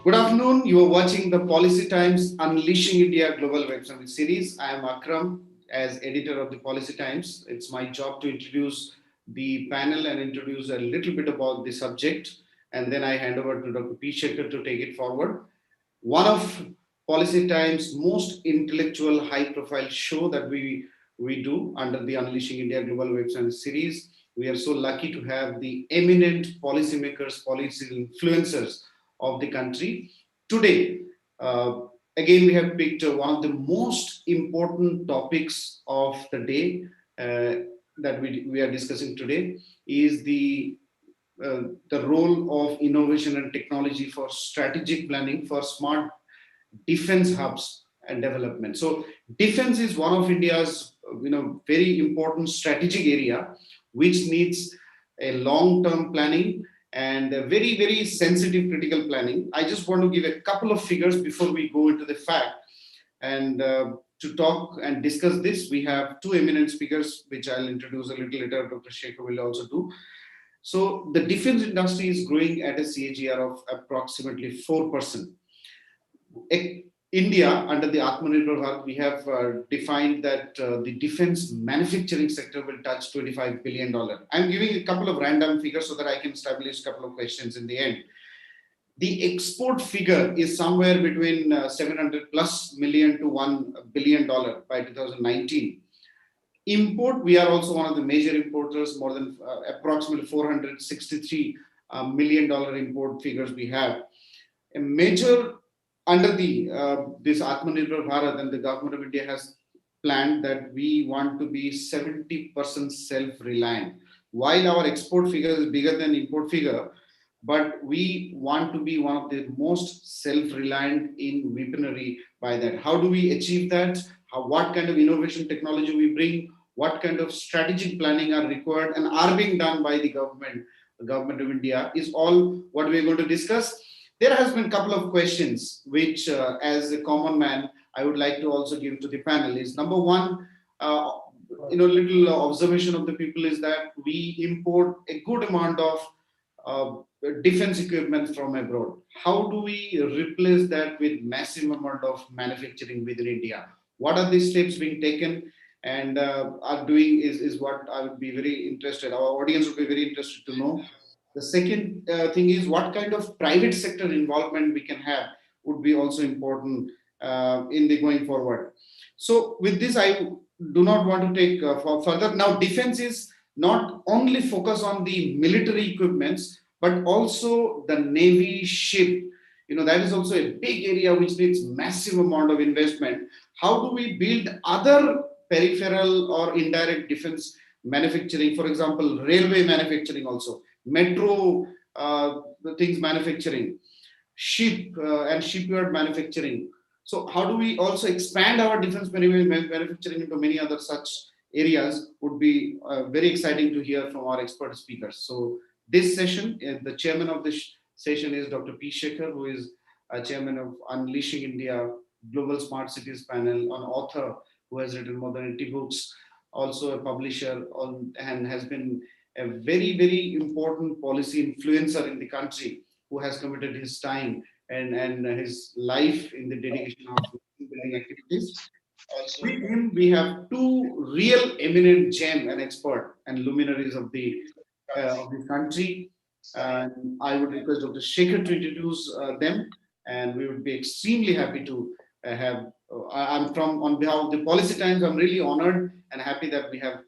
Good afternoon. You are watching the Policy Times Unleashing India Global Web Summit series. I am Akram, as editor of the Policy Times. It's my job to introduce the panel and introduce a little bit about the subject, and then I hand over to Dr. P. Shekhar to take it forward. One of Policy Times' most intellectual, high-profile show that we do under the Unleashing India Global Web Summit series. We are so lucky to have the eminent policymakers, policy influencers of the country. Today, uh, again, we have picked one of the most important topics of the day that we are discussing today is the role of innovation and technology for strategic planning for smart defense hubs and development. So defense is one of India's very important strategic area which needs a long-term planning and a very sensitive critical planning. I just want to give a couple of figures before we go into the fact. And to talk and discuss this, we have two eminent speakers, which I'll introduce a little later. Dr. Shekhar will also do. So the defense industry is growing at a CAGR of approximately 4%. India, under the Atmanirbhar Bharat, we have defined that the defense manufacturing sector will touch $25 billion. I'm giving a couple of random figures so that I can establish a couple of questions in the end. The export figure is somewhere between 700 plus million to $1 billion by 2019. Import, we are also one of the major importers, more than approximately $463 million import figures we have. A major under the this Atmanirbhar Bharat, and the government of India has planned that we want to be 70% self-reliant. While our export figure is bigger than import figure, but we want to be one of the most self-reliant in weaponry by that. How do we achieve that? What kind of innovation technology we bring? What kind of strategic planning are required and are being done by the government of India is all what we're going to discuss. There has been a couple of questions which, as a common man, I would like to also give to the panel. Is number one, little observation of the people is that we import a good amount of defense equipment from abroad. How do we replace that with massive amount of manufacturing within India? What are the steps being taken and are doing is what I would be very interested. Our audience would be very interested to know. The second thing is what kind of private sector involvement we can have would be also important in the going forward. So with this, I do not want to take further. Now, defense is not only focus on the military equipments, but also the Navy ship. That is also a big area which needs massive amount of investment. How do we build other peripheral or indirect defense manufacturing? For example, railway manufacturing also. Metro things manufacturing, ship and shipyard manufacturing. So how do we also expand our defense manufacturing into many other such areas would be very exciting to hear from our expert speakers. So this session, the chairman of this session is Dr. P. Shekhar, who is chairman of Unleashing India Global Smart Cities panel, an author who has written more than 80 books, also a publisher and has been a very important policy influencer in the country who has committed his time and his life in the dedication of building activities. With him, we have two real eminent gem and expert and luminaries of the country. And I would request Dr. Shekhar to introduce them, and we would be extremely happy to have. I'm from on behalf of the Policy Times. I'm really honored and happy that we have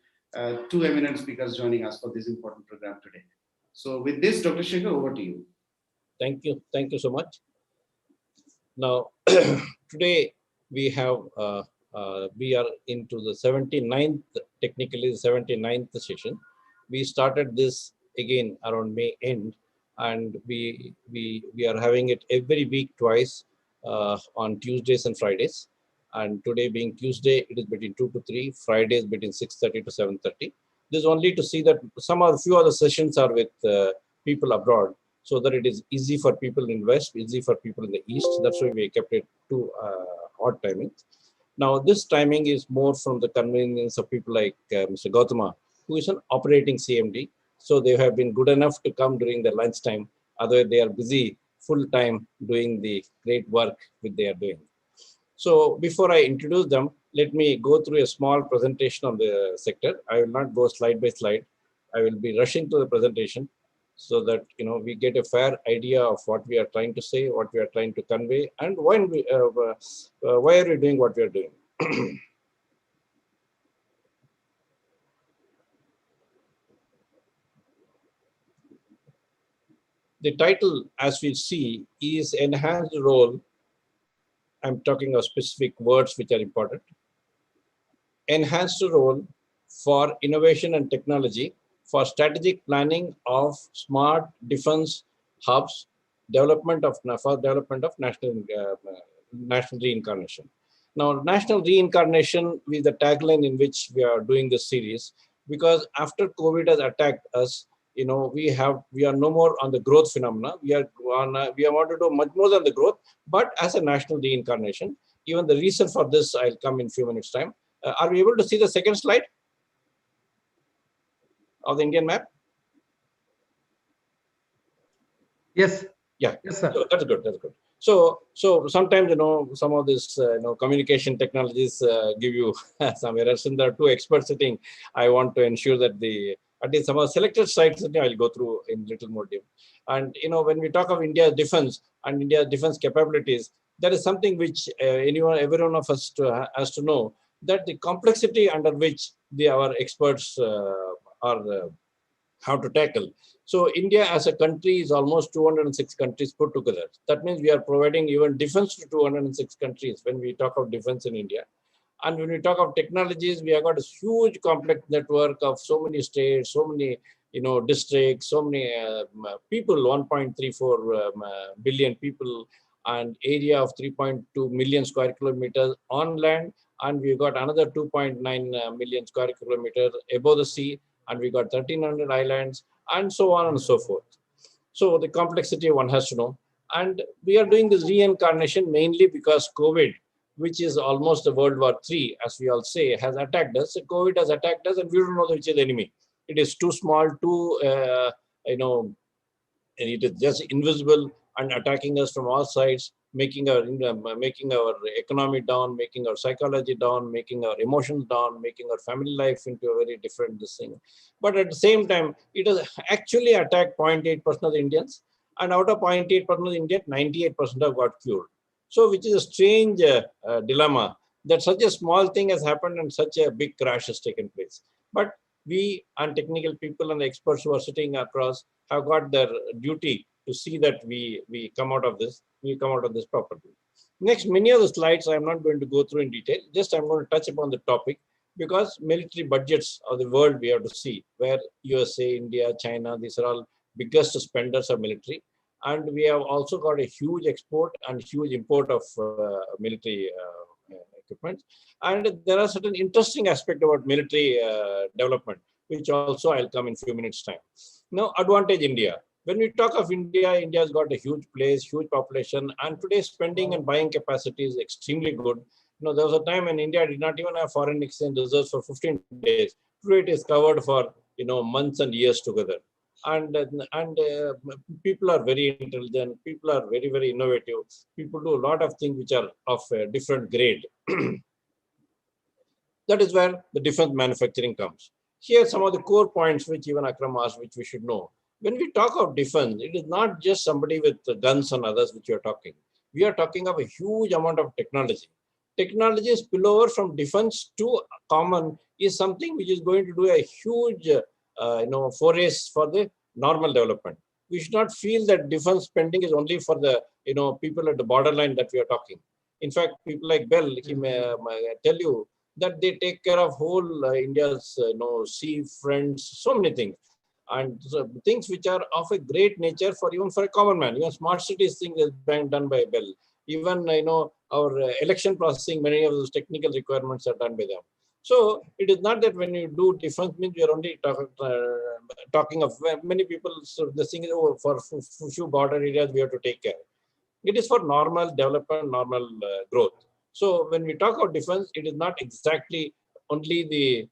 two eminent speakers joining us for this important program today. So with this, Dr. Shekhar, over to you. Thank you so much. Now, today we have, we are into the 79th, technically the 79th session. We started this again around May end, and we are having it every week twice on Tuesdays and Fridays. And today being Tuesday, it is between 2 to 3, Fridays between 6:30 to 7:30. This is only to see that few other sessions are with people abroad, so that it is easy for people in West, easy for people in the East. That's why we kept it to odd timings. Now, this timing is more from the convenience of people like Mr. Gowtama, who is an operating CMD. So they have been good enough to come during the lunchtime. Otherwise, they are busy full time doing the great work which they are doing. So before I introduce them, let me go through a small presentation on the sector. I will not go slide by slide. I will be rushing to the presentation so that we get a fair idea of what we are trying to say, what we are trying to convey, and why are we doing what we are doing. The title, as we see, is Enhanced Role. I'm talking of specific words which are important. Enhanced role for innovation and technology for strategic planning of smart defense hubs, development of national reincarnation. Now, national reincarnation is the tagline in which we are doing this series, because after COVID has attacked us, we are no more on the growth phenomena. We want to do much more than the growth, but as a national reincarnation. Even the reason for this, I'll come in a few minutes time. Are we able to see the second slide of the Indian map? Yes. Yeah. Yes, sir. So that's good. That's good. So sometimes some of these communication technologies give you some errors. And there are two experts sitting. I want to ensure that at least some of the selected sites I'll go through in little more depth. And when we talk of India's defense and India's defense capabilities, that is something which every one of us has to know, that the complexity under which our experts are how to tackle. So India as a country is almost 206 countries put together. That means we are providing even defense to 206 countries when we talk of defense in India. And when we talk of technologies, we have got a huge complex network of so many states, so many districts, so many people, 1.34 billion people, and area of 3.2 million square kilometers on land. And we've got another 2.9 million square kilometers above the sea, and we got 1,300 islands, and so on and so forth. So the complexity one has to know. And we are doing this reincarnation mainly because COVID, which is almost a World War III, as we all say, has attacked us. COVID has attacked us, and we don't know which is the enemy. It is too small, it is just invisible and attacking us from all sides, making our economy down, making our psychology down, making our emotions down, making our family life into a very different thing. But at the same time, it has actually attacked 0.8% of the Indians, and out of 0.8% of the Indians, 98% have got cured. So, which is a strange dilemma that such a small thing has happened and such a big crash has taken place. But we and technical people and the experts who are sitting across have got their duty to see that we come out of this, properly. Next, many of the slides I'm not going to go through in detail, just I'm going to touch upon the topic, because military budgets of the world we have to see, where USA, India, China, these are all biggest spenders of military. And we have also got a huge export and huge import of military equipment. And there are certain interesting aspects about military development, which also I'll come in a few minutes time. Now, advantage India. When we talk of India, India has got a huge place, huge population, and today's spending and buying capacity is extremely good. There was a time when India did not even have foreign exchange reserves for 15 days. Today it is covered for months and years together. And people are very intelligent. People are very, very innovative. People do a lot of things which are of a different grade. That is where the defense manufacturing comes. Here are some of the core points which even Akram asked, which we should know. When we talk of defense, it is not just somebody with guns and others which we are talking. We are talking of a huge amount of technology. Technology spillover from defense to common is something which is going to do a huge forays for the normal development. We should not feel that defense spending is only for the people at the borderline that we are talking. In fact, people like Bell, he may tell you that they take care of whole India's sea fronts, so many things, and so things which are of a great nature for even for a common man. Smart cities thing is being done by Bell. Even our election processing, many of those technical requirements are done by them. So it is not that when you do defense means we are only talking of many people. So the thing is, for few border areas we have to take care. It is for normal development, normal growth. So when we talk of defense, it is not exactly only the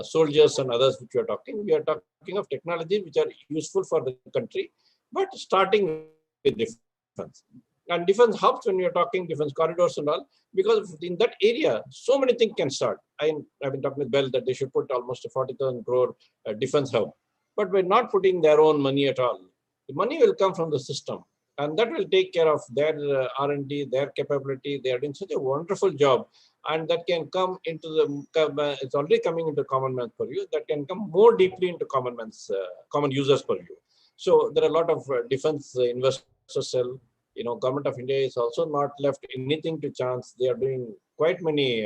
soldiers and others which we are talking. We are talking of technology which are useful for the country, but starting very small. defense. And defense hubs, when you're talking defense corridors and all, because in that area, so many things can start. I've been talking with Bell that they should put almost a 40,000 crore defense hub. But by not putting their own money at all, the money will come from the system. And that will take care of their R&D, their capability. They are doing such a wonderful job. And that can come into the, it's already coming into common man's purview, that can come more deeply into common users' purview. So there are a lot of defense investors sell. Government of India is also not left anything to chance. They are doing quite many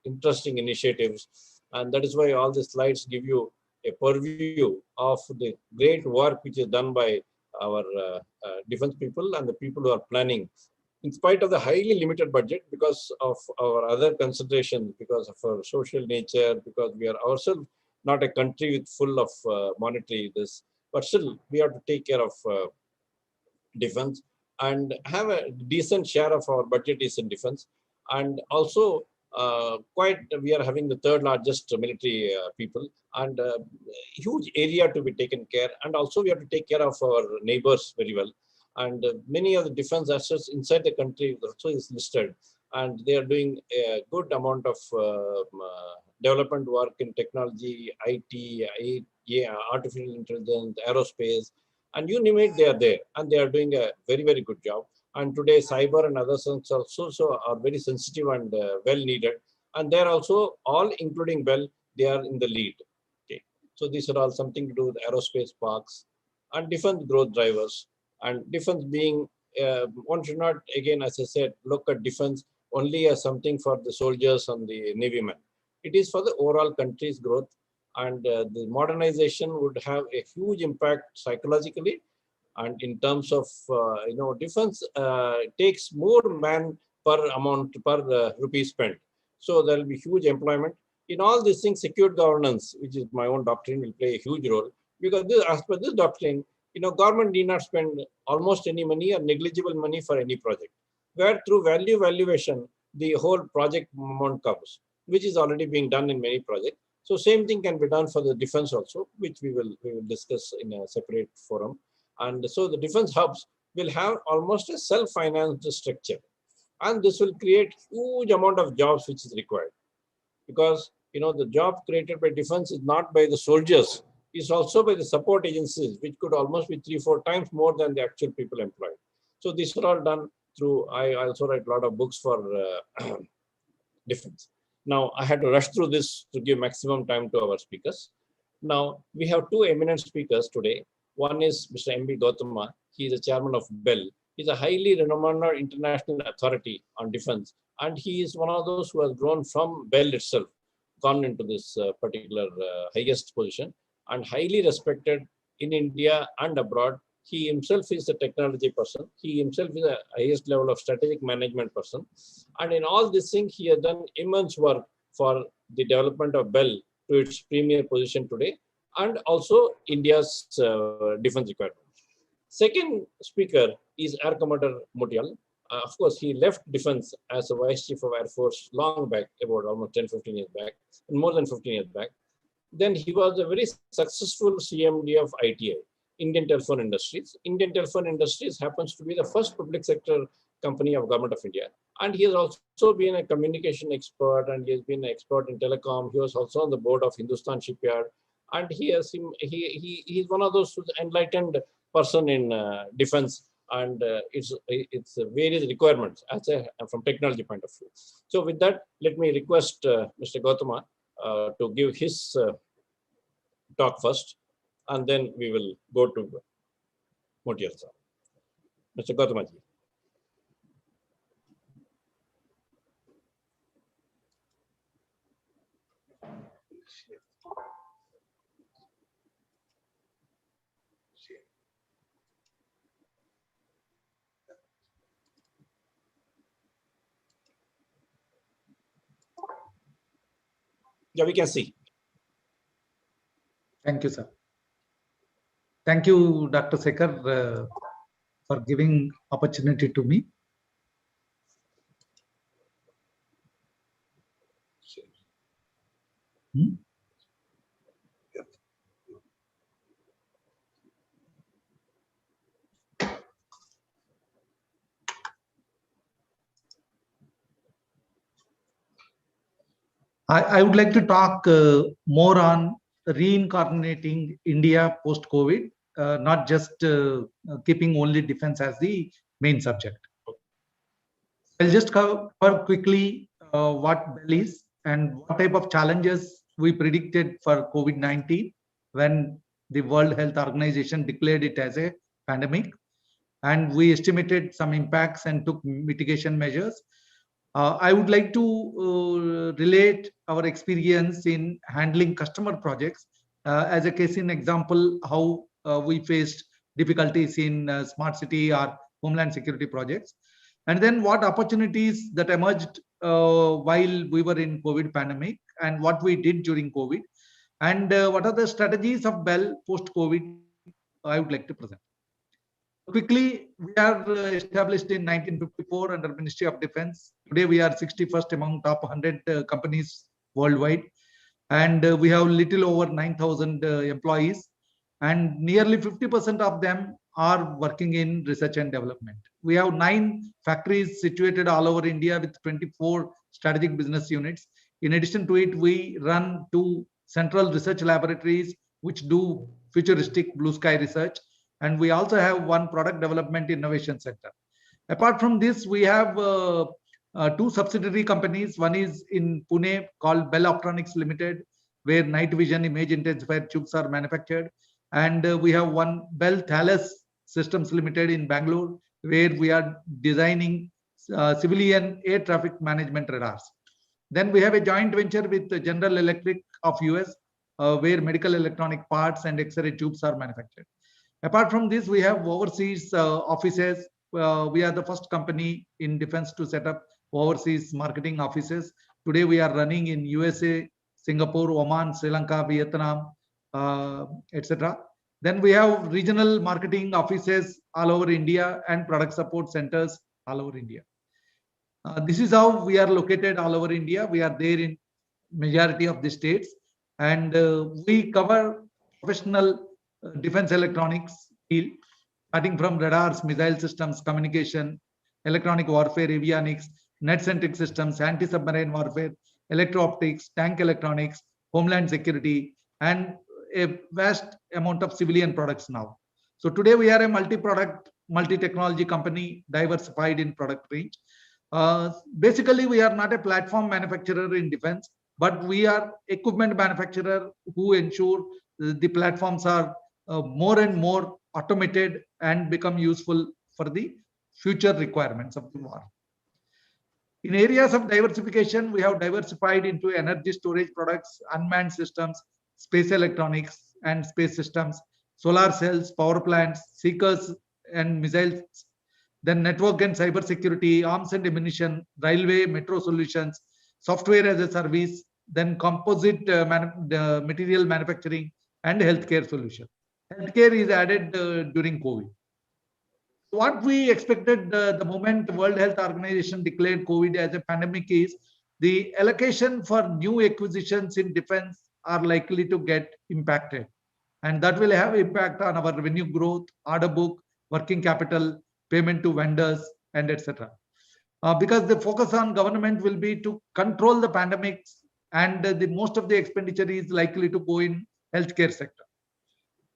interesting initiatives. And that is why all the slides give you a purview of the great work which is done by our defense people and the people who are planning. In spite of the highly limited budget, because of our other considerations, because of our social nature, because we are ourselves not a country with full of monetary this, but still we have to take care of defense and have a decent share of our budget is in defense. And also we are having the third largest military people and huge area to be taken care. And also we have to take care of our neighbors very well. And many of the defense assets inside the country also is listed. And they are doing a good amount of development work in technology, IT, artificial intelligence, aerospace, and you name it, they are there, and they are doing a very, very good job. And today, cyber and other things also are very sensitive and well needed. And they're also all, including Bell, they are in the lead. Okay, so these are all something to do with aerospace parks and defense growth drivers. And defense being, one should not, again, as I said, look at defense only as something for the soldiers and the Navy men. It is for the overall country's growth. And the modernization would have a huge impact psychologically. And in terms of, defense takes more man per rupee spent. So there will be huge employment. In all these things, secure governance, which is my own doctrine, will play a huge role. Because as per this doctrine, government need not spend almost any money or negligible money for any project. Where through value valuation, the whole project amount comes, which is already being done in many projects. So same thing can be done for the defense also, which we will discuss in a separate forum. And so the defense hubs will have almost a self-financed structure. And this will create huge amount of jobs which is required. Because, the job created by defense is not by the soldiers, it's also by the support agencies, which could almost be 3-4 times more than the actual people employed. So these are all done through, I also write a lot of books for defense. Now, I had to rush through this to give maximum time to our speakers. Now, we have two eminent speakers today. One is Mr. M.B. Gowtama. He is the chairman of Bell. He's a highly renowned international authority on defense. And he is one of those who has grown from Bell itself, gone into this particular highest position, and highly respected in India and abroad. He himself is a technology person. He himself is the highest level of strategic management person. And in all this thing, he has done immense work for the development of Bell to its premier position today, and also India's defense requirement. Second speaker is Air Commander Motial. Of course, he left defense as a Vice Chief of Air Force long back, about almost 10-15 years back, more than 15 years back. Then he was a very successful CMD of ITI, Indian Telephone Industries. Indian Telephone Industries happens to be the first public sector company of Government of India. And he has also been a communication expert, and he has been an expert in telecom. He was also on the board of Hindustan Shipyard. And he is one of those enlightened person in defense and its various requirements from technology point of view. So with that, let me request Mr. Gowtama to give his talk first, and then we will go to Motial sir. Mr. Gowtama ji. Yeah, we can see. Thank you, sir. Thank you, Dr. Sekhar, for giving opportunity to me. I would like to talk more on reincarnating India post-COVID, not just keeping only defense as the main subject. I'll just cover quickly what Bell is and what type of challenges we predicted for COVID-19 when the World Health Organization declared it as a pandemic. And we estimated some impacts and took mitigation measures. I would like to relate our experience in handling customer projects as a case in example, how we faced difficulties in smart city or homeland security projects, and then what opportunities that emerged while we were in COVID pandemic and what we did during COVID, and what are the strategies of Bell post-COVID I would like to present. Quickly, we are established in 1954 under Ministry of Defense. Today, we are 61st among top 100 companies worldwide, and we have little over 9,000 employees, and nearly 50% of them are working in research and development. We have 9 factories situated all over India with 24 strategic business units. In addition to it, we run 2 central research laboratories which do futuristic blue sky research, and we also have 1 product development innovation center. Apart from this, we have 2 subsidiary companies. One is in Pune called Bell Optronics Limited, where night vision image intensifier tubes are manufactured, and we have 1 Bell Thales Systems Limited in Bangalore, where we are designing civilian air traffic management radars. Then we have a joint venture with General Electric of US, where medical electronic parts and X-ray tubes are manufactured. Apart from this, we have overseas offices. We are the first company in defense to set up overseas marketing offices. Today, we are running in USA, Singapore, Oman, Sri Lanka, Vietnam, etc. Then we have regional marketing offices all over India and product support centers all over India. This is how we are located all over India. We are there in majority of the states, and we cover professional defense electronics field, starting from radars, missile systems, communication, electronic warfare, avionics, net-centric systems, anti-submarine warfare, electro-optics, tank electronics, homeland security, and a vast amount of civilian products now. So today we are a multi-product, multi-technology company, diversified in product range. Basically, we are not a platform manufacturer in defense, but we are equipment manufacturer who ensure the platforms are more and more automated and become useful for the future requirements of the war. In areas of diversification, we have diversified into energy storage products, unmanned systems, space electronics and space systems, solar cells, power plants, seekers and missiles, then network and cyber security, arms and ammunition, railway, metro solutions, software as a service, then composite material manufacturing and healthcare solution. Healthcare is added during COVID. What we expected the moment the World Health Organization declared COVID as a pandemic is the allocation for new acquisitions in defense are likely to get impacted. And that will have impact on our revenue growth, order book, working capital, payment to vendors, and etc. Because the focus on government will be to control the pandemics, and the most of the expenditure is likely to go in healthcare sector.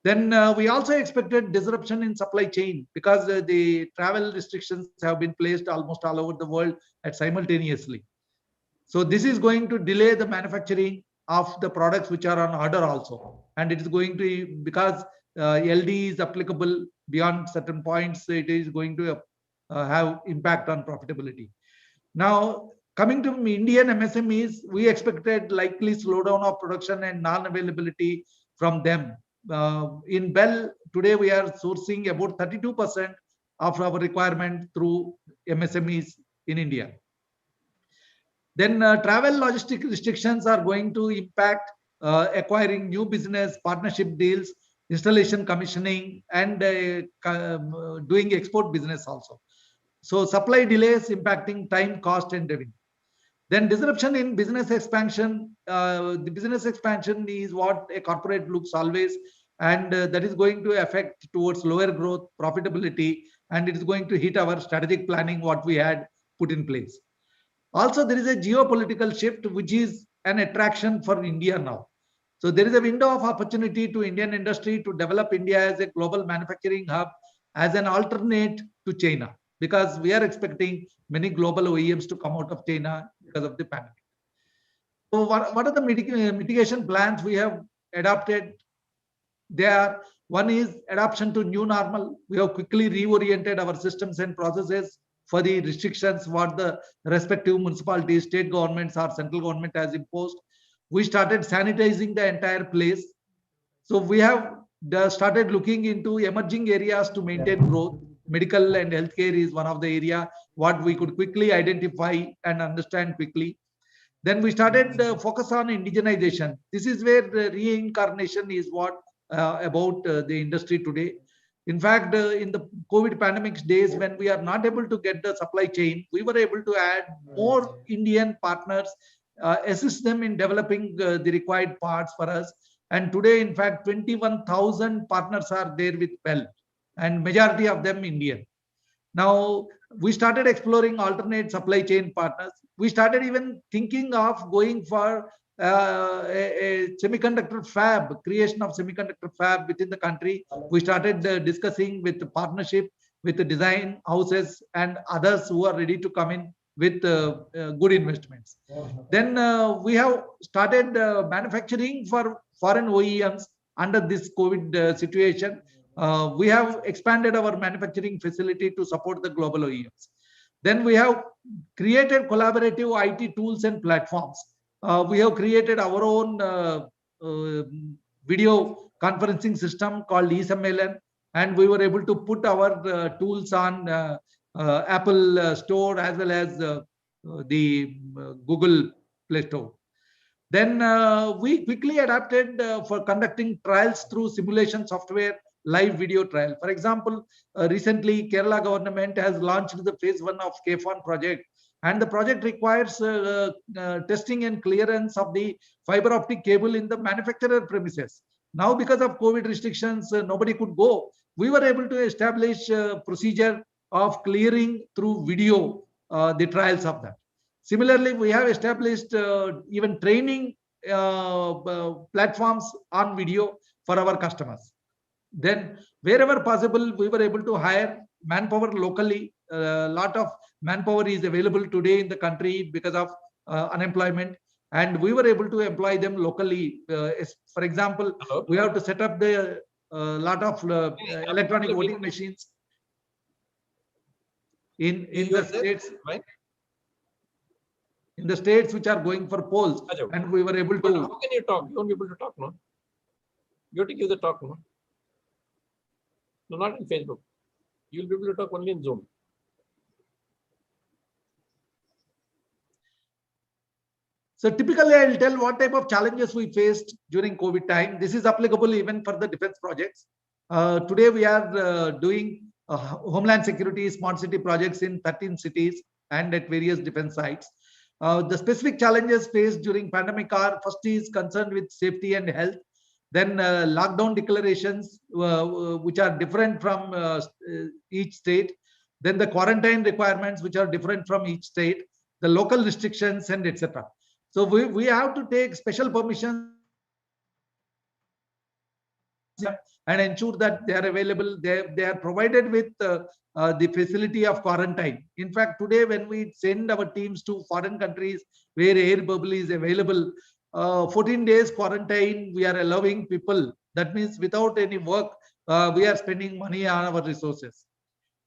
Then we also expected disruption in supply chain because the travel restrictions have been placed almost all over the world at simultaneously. So this is going to delay the manufacturing of the products which are on order also, and it is going to, because LD is applicable beyond certain points, it is going to have impact on profitability. Now, coming to Indian MSMEs, we expected likely slowdown of production and non-availability from them. In Bell, today we are sourcing about 32% of our requirement through MSMEs in India. Then travel logistic restrictions are going to impact acquiring new business, partnership deals, installation commissioning, and doing export business also. So supply delays impacting time, cost, and revenue. Then disruption in business expansion. The business expansion is what a corporate looks always, and that is going to affect towards lower growth, profitability, and it is going to hit our strategic planning what we had put in place. Also, there is a geopolitical shift which is an attraction for India now. So there is a window of opportunity to Indian industry to develop India as a global manufacturing hub, as an alternate to China, because we are expecting many global OEMs to come out of China because of the pandemic. So what are the mitigation plans we have adopted? There, one is adoption to new normal. We have quickly reoriented our systems and processes for the restrictions what the respective municipalities, state governments or central government has imposed. We started sanitizing the entire place. So we have started looking into emerging areas to maintain growth. Medical and healthcare is one of the area what we could quickly identify and understand quickly. Then we started focus on indigenization. This is where reincarnation is what about the industry today. In fact, in the COVID pandemic days, when we are not able to get the supply chain, we were able to add more Indian partners, assist them in developing the required parts for us. And today, in fact, 21,000 partners are there with Bell, and majority of them Indian. Now, we started exploring alternate supply chain partners. We started even thinking of going for a semiconductor fab, creation of semiconductor fab within the country. We started discussing with the partnership with the design houses and others who are ready to come in with good investments. Then we have started manufacturing for foreign OEMs under this COVID situation. We have expanded our manufacturing facility to support the global OEMs. Then we have created collaborative IT tools and platforms. We have created our own video conferencing system called eSMLN, and we were able to put our tools on Apple Store as well as the Google Play Store. Then we quickly adapted for conducting trials through simulation software, live video trial. For example, recently Kerala government has launched the phase 1 of KFON project, and the project requires testing and clearance of the fiber optic cable in the manufacturer premises. Now, because of COVID restrictions, nobody could go. We were able to establish a procedure of clearing through video the trials of that. Similarly, we have established even training platforms on video for our customers. Then, wherever possible, we were able to hire manpower locally. A lot of manpower is available today in the country because of unemployment, and we were able to employ them locally. For example, we have to set up the lot of electronic voting machines in the states. Right? In the states which are going for polls, and we were able to. How can you talk? You won't be able to talk, no? You have to give the talk, no? No, not in Facebook. You'll be able to talk only in Zoom. So typically, I'll tell what type of challenges we faced during COVID time. This is applicable even for the defense projects. Today, we are doing Homeland Security Smart City projects in 13 cities and at various defense sites. The specific challenges faced during pandemic are: first is concerned with safety and health. Then lockdown declarations, which are different from each state. Then the quarantine requirements, which are different from each state. The local restrictions and etc. So we have to take special permissions and ensure that they are available. They are provided with the facility of quarantine. In fact, today when we send our teams to foreign countries where air bubble is available, 14 days quarantine we are allowing people. That means without any work, we are spending money on our resources.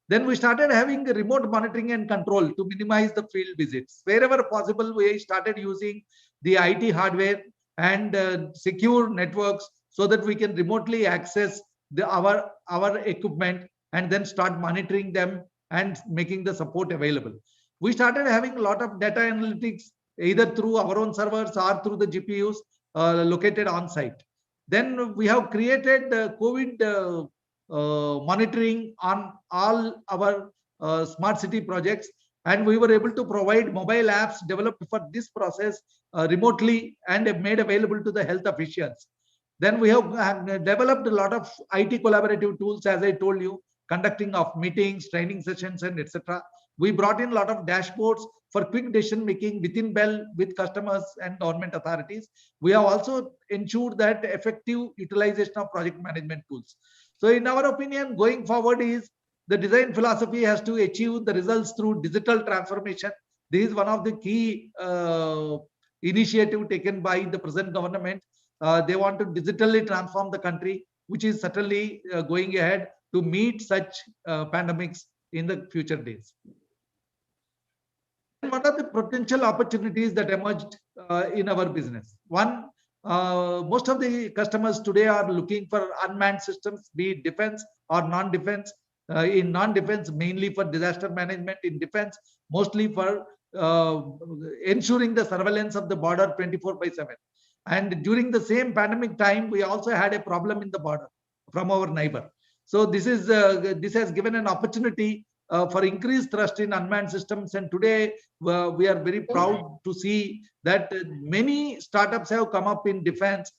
Then we started having remote monitoring and control to minimize the field visits. Wherever possible, we started using the IT hardware and secure networks so that we can remotely access our equipment and then start monitoring them and making the support available. We started having a lot of data analytics either through our own servers or through the GPUs located on site. Then we have created COVID monitoring on all our smart city projects, and we were able to provide mobile apps developed for this process remotely and made available to the health officials. Then we have developed a lot of IT collaborative tools, as I told you, conducting of meetings, training sessions, and etc. We brought in a lot of dashboards for quick decision making within Bell with customers and government authorities. We have also ensured that effective utilization of project management tools. So in our opinion, going forward is the design philosophy has to achieve the results through digital transformation. This is one of the key initiative taken by the present government. They want to digitally transform the country, which is certainly going ahead to meet such pandemics in the future days. What are the potential opportunities that emerged in our business? One, most of the customers today are looking for unmanned systems, be it defense or non-defense. In non-defense, mainly for disaster management. In defense, mostly for ensuring the surveillance of the border 24/7. And during the same pandemic time, we also had a problem in the border from our neighbor. So this has given an opportunity for increased trust in unmanned systems. And today we are very proud to see that many startups have come up in defense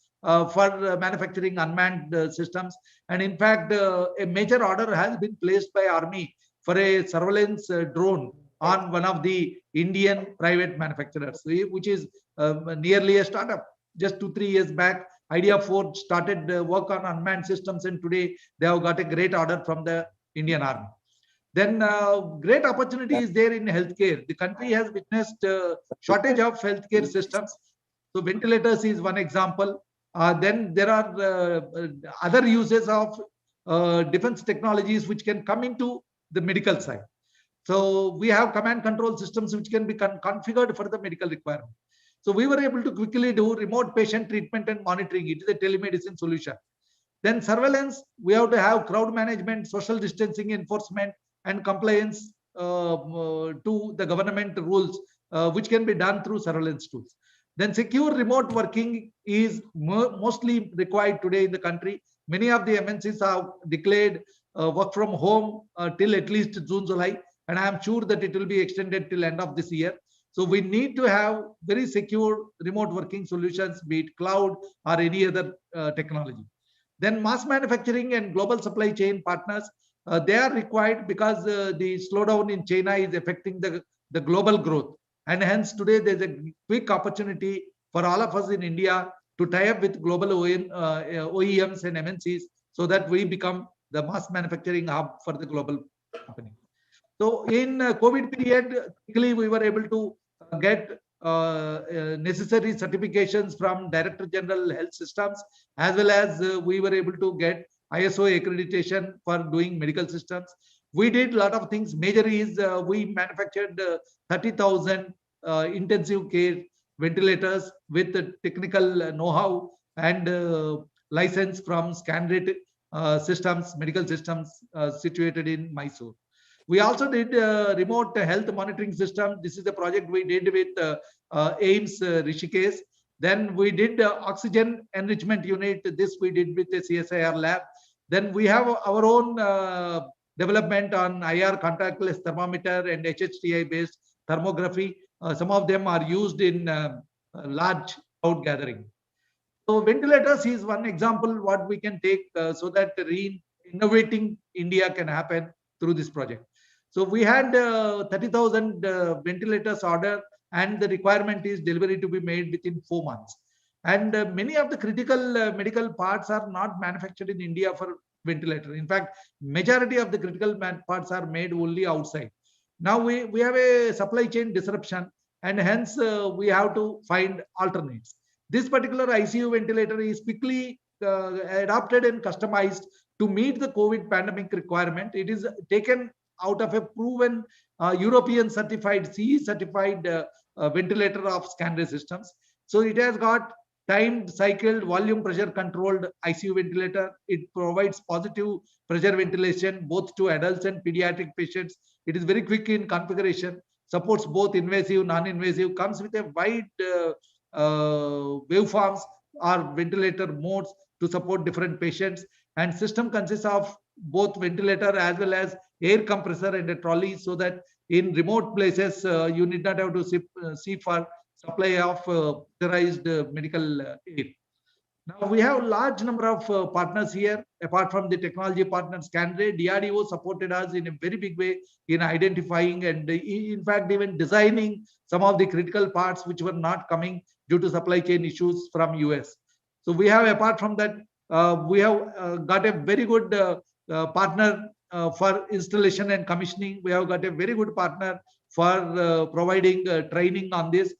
for manufacturing unmanned systems. And in fact, a major order has been placed by Army for a surveillance drone on one of the Indian private manufacturers, which is nearly a startup. Just 2-3 years back, Idea Forge started work on unmanned systems, and today they have got a great order from the Indian Army. Then great opportunity is there in healthcare. The country has witnessed shortage of healthcare systems. So ventilators is one example. Then there are other uses of defense technologies which can come into the medical side. So we have command control systems which can be configured for the medical requirement. So we were able to quickly do remote patient treatment and monitoring. It is a telemedicine solution. Then surveillance, we have to have crowd management, social distancing enforcement, and compliance to the government rules, which can be done through surveillance tools. Then secure remote working is mostly required today in the country. Many of the MNCs have declared work from home till at least June, July, and I am sure that it will be extended till end of this year. So we need to have very secure remote working solutions, be it cloud or any other technology. Then mass manufacturing and global supply chain partners, they are required because the slowdown in China is affecting the global growth. And hence today there's a quick opportunity for all of us in India to tie up with global OEMs and MNCs so that we become the mass manufacturing hub for the global company. So in COVID period, quickly we were able to get necessary certifications from Director General Health Systems, as well as we were able to get ISO accreditation for doing medical systems. We did a lot of things. Major is we manufactured 30,000 intensive care ventilators with the technical know-how and license from ScanRate systems, medical systems situated in Mysore. We also did remote health monitoring system. This is a project we did with AIMS Rishikesh. Then we did oxygen enrichment unit. This we did with the CSIR lab. Then we have our own development on IR contactless thermometer and HHTI based thermography. Some of them are used in large crowd gathering. So ventilators is one example what we can take so that innovating India can happen through this project. So we had 30,000 ventilators order, and the requirement is delivery to be made within 4 months. And many of the critical medical parts are not manufactured in India for ventilator. In fact, majority of the critical parts are made only outside. Now we have a supply chain disruption, and hence we have to find alternates. This particular ICU ventilator is quickly adapted and customized to meet the COVID pandemic requirement. It is taken out of a proven European certified, CE certified ventilator of ScanRay systems. So it has got timed, cycled, volume pressure controlled ICU ventilator. It provides positive pressure ventilation both to adults and pediatric patients. It is very quick in configuration, supports both invasive, non-invasive, comes with a wide waveforms or ventilator modes to support different patients. And system consists of both ventilator as well as air compressor and a trolley, so that in remote places you need not have to see for supply of pressurized medical air. Now we have large number of partners here. Apart from the technology partners, Canray, DRDO supported us in a very big way in identifying and in fact even designing some of the critical parts which were not coming due to supply chain issues from US. So we have, apart from that, we have got a very good partner for installation and commissioning. We have got a very good partner for providing training on this.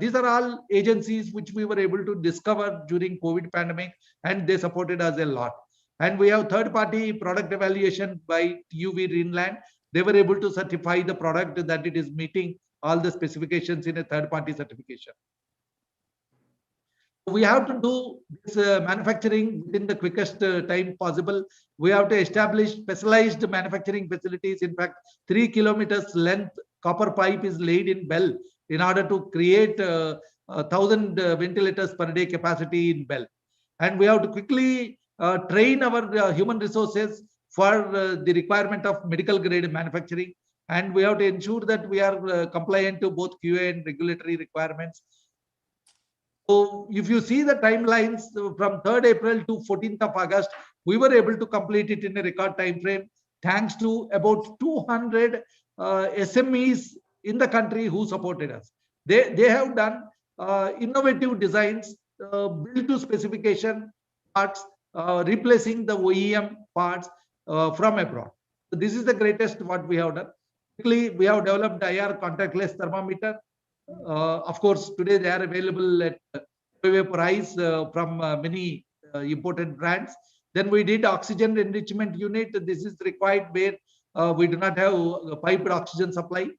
These are all agencies which we were able to discover during COVID pandemic, and they supported us a lot. And we have third-party product evaluation by UV Greenland. They were able to certify the product that it is meeting all the specifications in a third-party certification. We have to do this manufacturing within the quickest time possible. We have to establish specialized manufacturing facilities. In fact, 3 kilometers length copper pipe is laid in Bell in order to create 1,000 ventilators per day capacity in Bell. And we have to quickly train our human resources for the requirement of medical grade manufacturing. And we have to ensure that we are compliant to both QA and regulatory requirements. So if you see the timelines from 3rd April to 14th of August, we were able to complete it in a record time frame, thanks to about 200 SMEs in the country who supported us. They have done innovative designs, built to specification parts, replacing the OEM parts from abroad. So this is the greatest what we have done. Quickly, we have developed IR contactless thermometer. Of course, today they are available at price from many imported brands. Then we did oxygen enrichment unit. This is required where we do not have piped oxygen supply.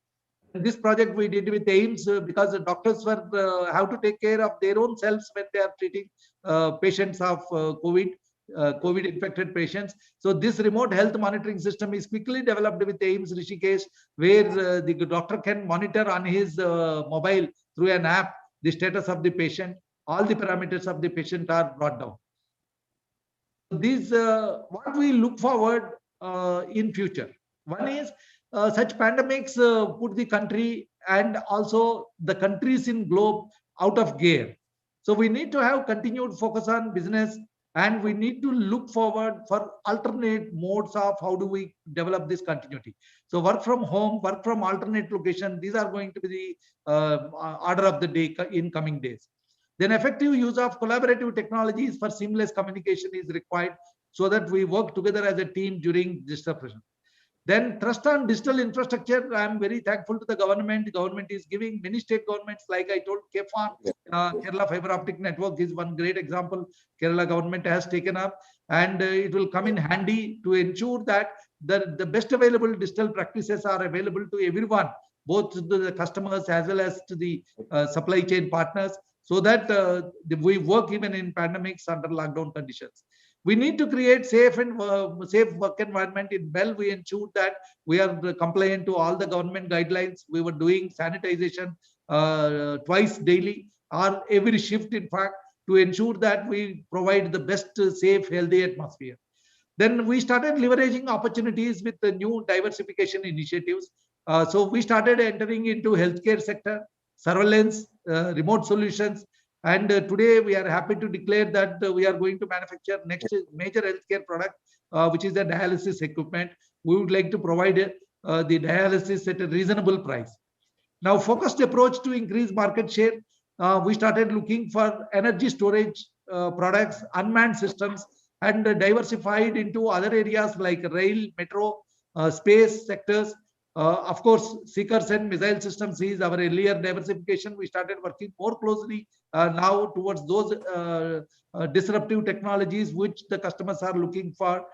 And this project we did with AIIMS because the doctors were have to take care of their own selves when they are treating patients of COVID infected patients. So this remote health monitoring system is quickly developed with AIIMS Rishikesh, where the doctor can monitor on his mobile through an app the status of the patient. All the parameters of the patient are brought down. These what we look forward in future. One is such pandemics put the country and also the countries in globe out of gear. So we need to have continued focus on business, and we need to look forward for alternate modes of how do we develop this continuity. So work from home, work from alternate location, these are going to be the order of the day in coming days. Then effective use of collaborative technologies for seamless communication is required so that we work together as a team during disruption. Then trust on digital infrastructure. I am very thankful to the government. The government is giving many state governments, like I told, KFON, Kerala Fiber Optic Network is one great example. Kerala government has taken up, and it will come in handy to ensure that the best available digital practices are available to everyone, both to the customers as well as to the supply chain partners, so that we work even in pandemics under lockdown conditions. We need to create safe and safe work environment. In Bell, we ensure that we are compliant to all the government guidelines. We were doing sanitization twice daily or every shift, in fact, to ensure that we provide the best safe, healthy atmosphere. Then we started leveraging opportunities with the new diversification initiatives. So we started entering into healthcare sector, surveillance, remote solutions. And today we are happy to declare that we are going to manufacture next major healthcare product, which is the dialysis equipment. We would like to provide the dialysis at a reasonable price. Now, focused approach to increase market share. We started looking for energy storage products, unmanned systems, and diversified into other areas like rail, metro, space sectors. Of course, seekers and missile systems is our earlier diversification. We started working more closely now towards those disruptive technologies which the customers are looking for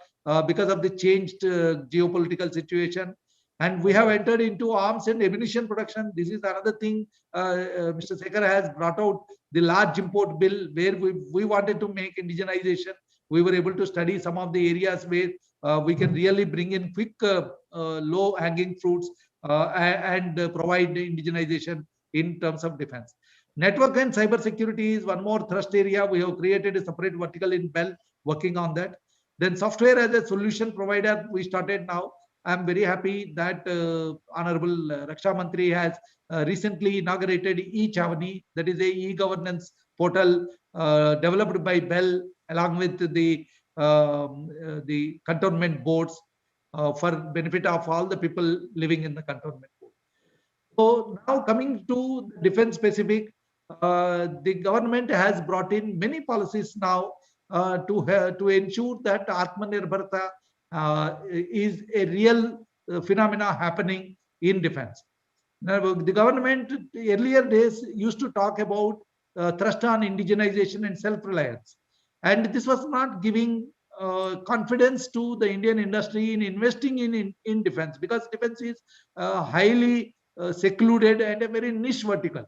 because of the changed geopolitical situation. And we have entered into arms and ammunition production. This is another thing Mr. Sekhar has brought out, the large import bill where we wanted to make indigenization. We were able to study some of the areas where we can really bring in quick low hanging fruits and provide indigenization in terms of defense. Network and cyber security is one more thrust area. We have created a separate vertical in Bell working on that. Then software as a solution provider, we started now. I'm very happy that Honorable Raksha Mantri has recently inaugurated e-Chavani, that is a e-governance portal developed by Bell along with the cantonment boards for benefit of all the people living in the cantonment board. So now coming to defense specific, the government has brought in many policies now to ensure that Atmanirbharta is a real phenomena happening in defense. Now, the government earlier days used to talk about thrust on indigenization and self-reliance, and this was not giving confidence to the Indian industry in investing in defense, because defense is highly secluded and a very niche vertical.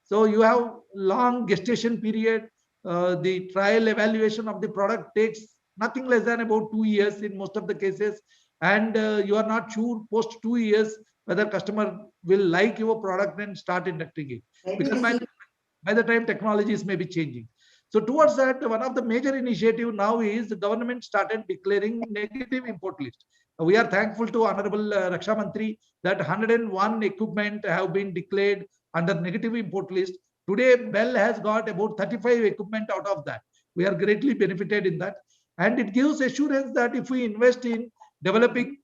So you have long gestation period. The trial evaluation of the product takes nothing less than about 2 years in most of the cases, and you are not sure post 2 years whether customer will like your product and start inducting it, because by the time technologies may be changing. So towards that, one of the major initiative now is the government started declaring negative import list. We are thankful to Honorable Raksha Mantri that 101 equipment have been declared under negative import list. Today, Bell has got about 35 equipment out of that. We are greatly benefited in that. And it gives assurance that if we invest in developing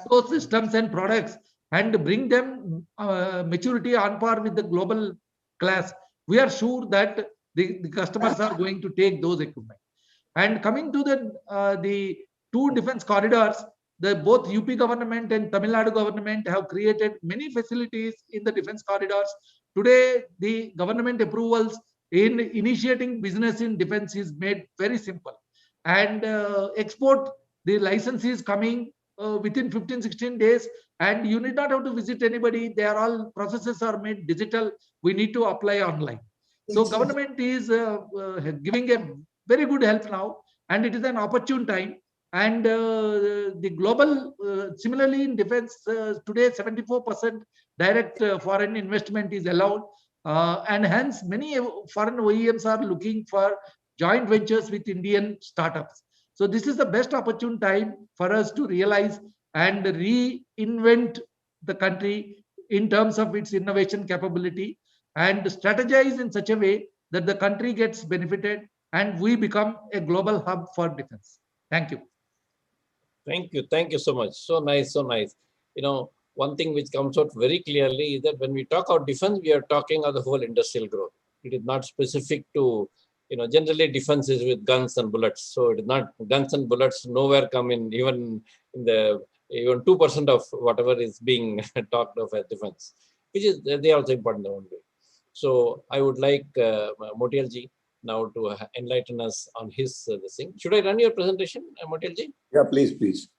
those systems and products and bring them maturity on par with the global class, we are sure that the customers are going to take those equipment. And coming to the two defense corridors, the both UP government and Tamil Nadu government have created many facilities in the defense corridors. Today, the government approvals in initiating business in defense is made very simple, and export, the license is coming within 15-16 days, and you need not have to visit anybody. They are all processes are made digital. We need to apply online. So government is giving a very good help now, and it is an opportune time. And the global, similarly in defense, today 74% direct foreign investment is allowed, and hence many foreign OEMs are looking for joint ventures with Indian startups. So this is the best opportune time for us to realize and reinvent the country in terms of its innovation capability, and strategize in such a way that the country gets benefited and we become a global hub for defense. Thank you. Thank you. Thank you so much. So nice, so nice. You know, one thing which comes out very clearly is that when we talk about defense, we are talking of the whole industrial growth. It is not specific to, generally defense is with guns and bullets. So it is not guns and bullets nowhere come in, even 2% of whatever is being talked of as defense, which is, they are also important in their own way. So I would like Motial ji now to enlighten us on his this thing. Should I run your presentation, Motial ji? Yeah, please.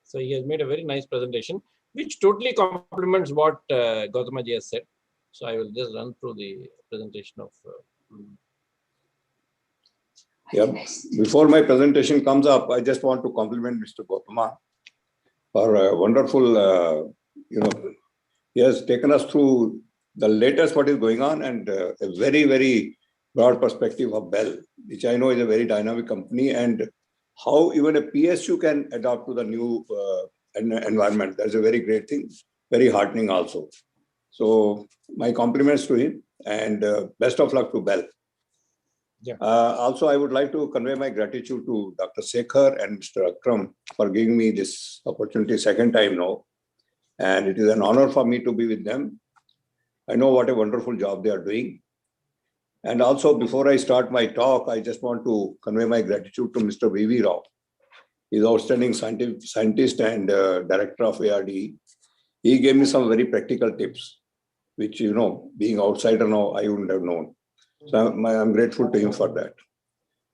So he has made a very nice presentation, which totally complements what Gowtama ji has said. So I will just run through the presentation of. Yeah. Before my presentation comes up, I just want to compliment Mr. Gowtama for a wonderful, he has taken us through the latest what is going on, and a very, very broad perspective of Bell, which I know is a very dynamic company, and how even a PSU can adapt to the new environment. That's a very great thing, very heartening also. So my compliments to him, and best of luck to Bell. Yeah. Also, I would like to convey my gratitude to Dr. Sekhar and Mr. Akram for giving me this opportunity second time now. And it is an honor for me to be with them. I know what a wonderful job they are doing. And also, before I start my talk, I just want to convey my gratitude to Mr. V.V. Rao. He's outstanding scientist and director of ARDE. He gave me some very practical tips, which, being outsider now, I wouldn't have known. So I'm grateful to him for that.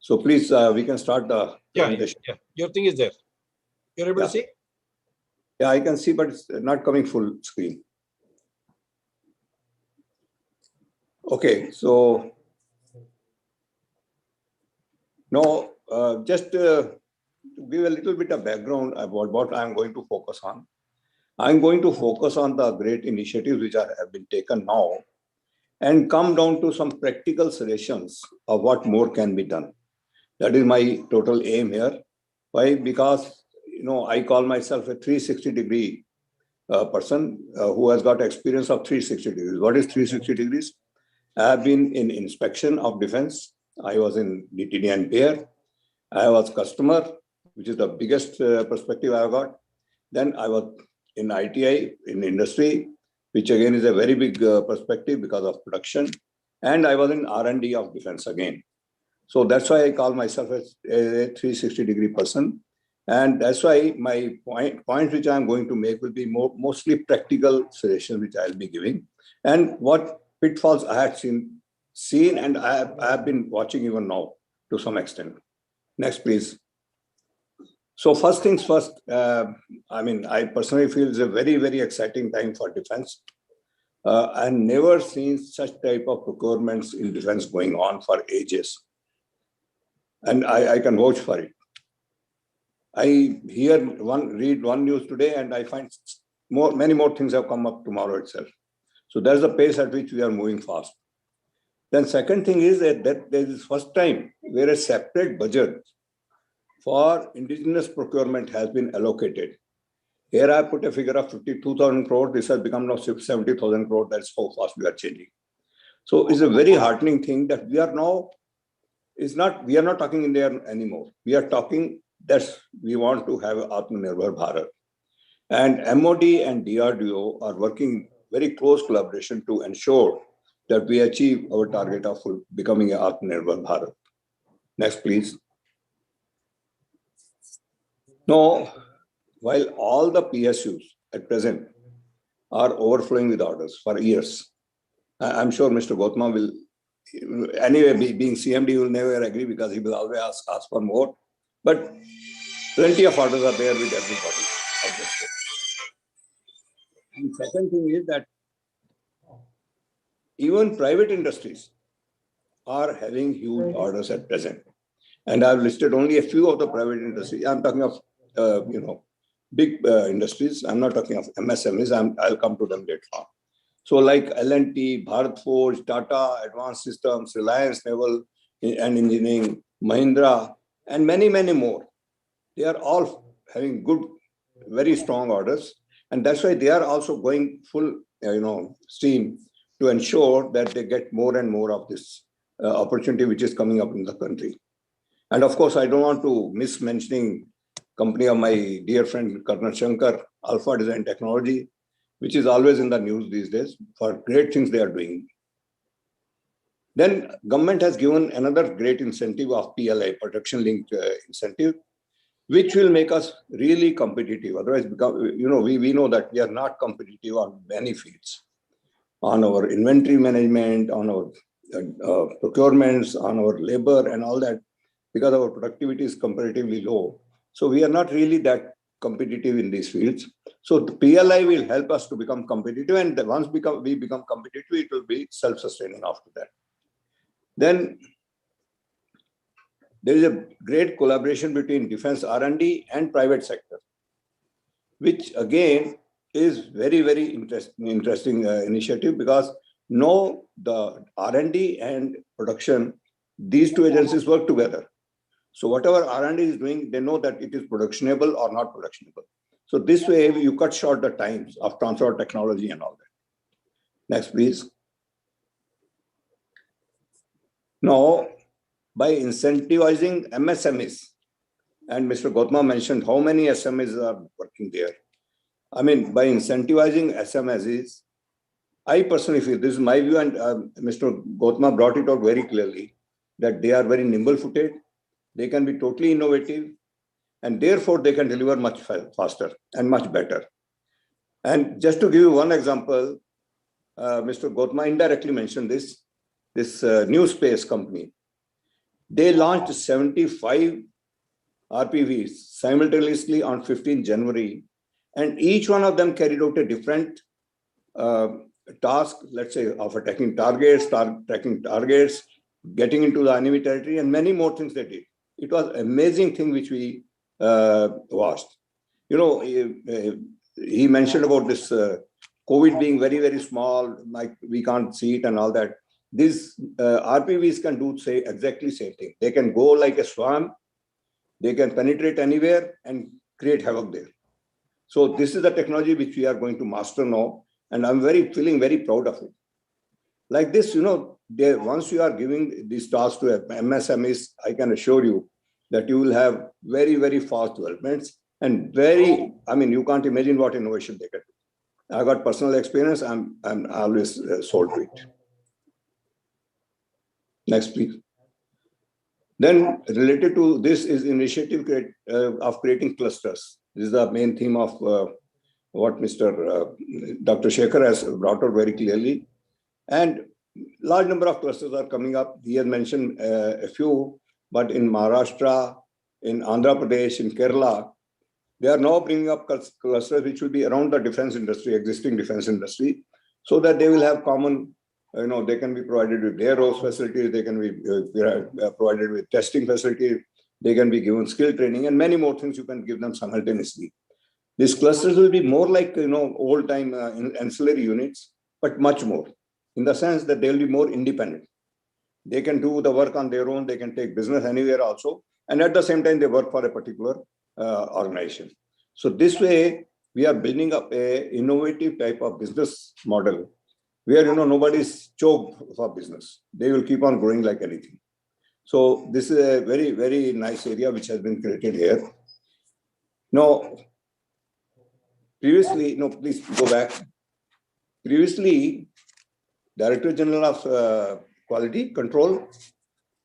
So please, we can start the presentation. Yeah. Your thing is there. You're able to see? Yeah, I can see, but it's not coming full screen. Okay, so now just to give a little bit of background about what I'm going to focus on. I'm going to focus on the great initiatives which have been taken now, and come down to some practical suggestions of what more can be done. That is my total aim here. Why? Because I call myself a 360-degree person who has got experience of 360 degrees. What is 360 degrees? I have been in inspection of defense. I was in DTD and Bayer. I was customer, which is the biggest perspective I have got. Then I was in ITI, in industry, which again is a very big perspective because of production. And I was in R&D of defense again. So that's why I call myself a 360-degree person. And that's why my point which I'm going to make will be mostly practical suggestions which I'll be giving. And what pitfalls I had seen and I have been watching even now to some extent. Next, please. So first things first, I personally feel it's a very, very exciting time for defense. I've never seen such type of procurements in defense going on for ages. And I can vouch for it. I read one news today and I find many more things have come up tomorrow itself. So that's the pace at which we are moving fast. Then second thing is that there is first time where a separate budget for indigenous procurement has been allocated. Here I put a figure of 52,000 crore. This has become now 70,000 crore. That's how fast we are changing. So it's a very heartening thing that we are not talking India anymore. We are talking that we want to have Atmanirbhar Bharat. And MOD and DRDO are working very close collaboration to ensure that we achieve our target of becoming an Atmanirbhar Bharat. Next, please. Now, while all the PSUs at present are overflowing with orders for years, I'm sure Mr. Gowtama will, anyway, being CMD, will never agree because he will always ask for more. But plenty of orders are there with everybody. And second thing is that even private industries are having huge orders at present. And I've listed only a few of the private industries. I'm talking of, big industries. I'm not talking of MSMEs. I'll come to them later on. So like L&T, Bharat Forge, Tata, Advanced Systems, Reliance Naval and Engineering, Mahindra, and many, many more. They are all having good, very strong orders. And that's why they are also going full, steam to ensure that they get more and more of this opportunity which is coming up in the country. And of course, I don't want to miss mentioning company of my dear friend Karna Shankar, Alpha Design Technology, which is always in the news these days for great things they are doing. Then government has given another great incentive of PLI, production linked incentive, which will make us really competitive. Otherwise, we know that we are not competitive on many fields, on our inventory management, on our procurements, on our labor and all that, because our productivity is comparatively low. So we are not really that competitive in these fields. So the PLI will help us to become competitive, and once we become competitive, it will be self-sustaining after that. Then there is a great collaboration between defense R&D and private sector, which again is very, very interesting initiative, because now the R&D and production, these two agencies work together. So whatever R&D is doing, they know that it is productionable or not productionable. So this way you cut short the times of transfer of technology and all that. Next, please. Now, by incentivizing MSMEs, and Mr. Gowtama mentioned how many SMEs are working there. By incentivizing SMEs, I personally feel, this is my view, and Mr. Gowtama brought it out very clearly, that they are very nimble-footed, they can be totally innovative, and therefore they can deliver much faster and much better. And just to give you one example, Mr. Gowtama indirectly mentioned this new space company. They launched 75 RPVs simultaneously on 15 January, and each one of them carried out a different task, let's say, of attacking targets, getting into the enemy territory, and many more things they did. It was an amazing thing which we watched. He mentioned about this COVID being very, very small, like we can't see it and all that. These RPVs can do exactly same thing. They can go like a swarm. They can penetrate anywhere and create havoc there. So this is the technology which we are going to master now, and I'm feeling very proud of it. Like this, once you are giving these tasks to MSMEs, I can assure you that you will have very, very fast developments and you can't imagine what innovation they can do. I got personal experience. I'm always sold to it. Next, please. Then related to this is initiative of creating clusters. This is the main theme of what Dr. Shekhar has brought out very clearly. And large number of clusters are coming up. He has mentioned a few, but in Maharashtra, in Andhra Pradesh, in Kerala, they are now bringing up clusters which will be around the defense industry, existing defense industry, so that they will have common, they can be provided with air hose facilities, they can be provided with testing facilities, they can be given skill training, and many more things you can give them simultaneously. These clusters will be more like, old-time ancillary units, but much more, in the sense that they will be more independent. They can do the work on their own, they can take business anywhere also, and at the same time, they work for a particular organization. So this way, we are building up a innovative type of business model where, nobody is choked for business. They will keep on growing like anything. So this is a very, very nice area which has been created here. Now, previously, please go back. Previously, Director General of Quality Control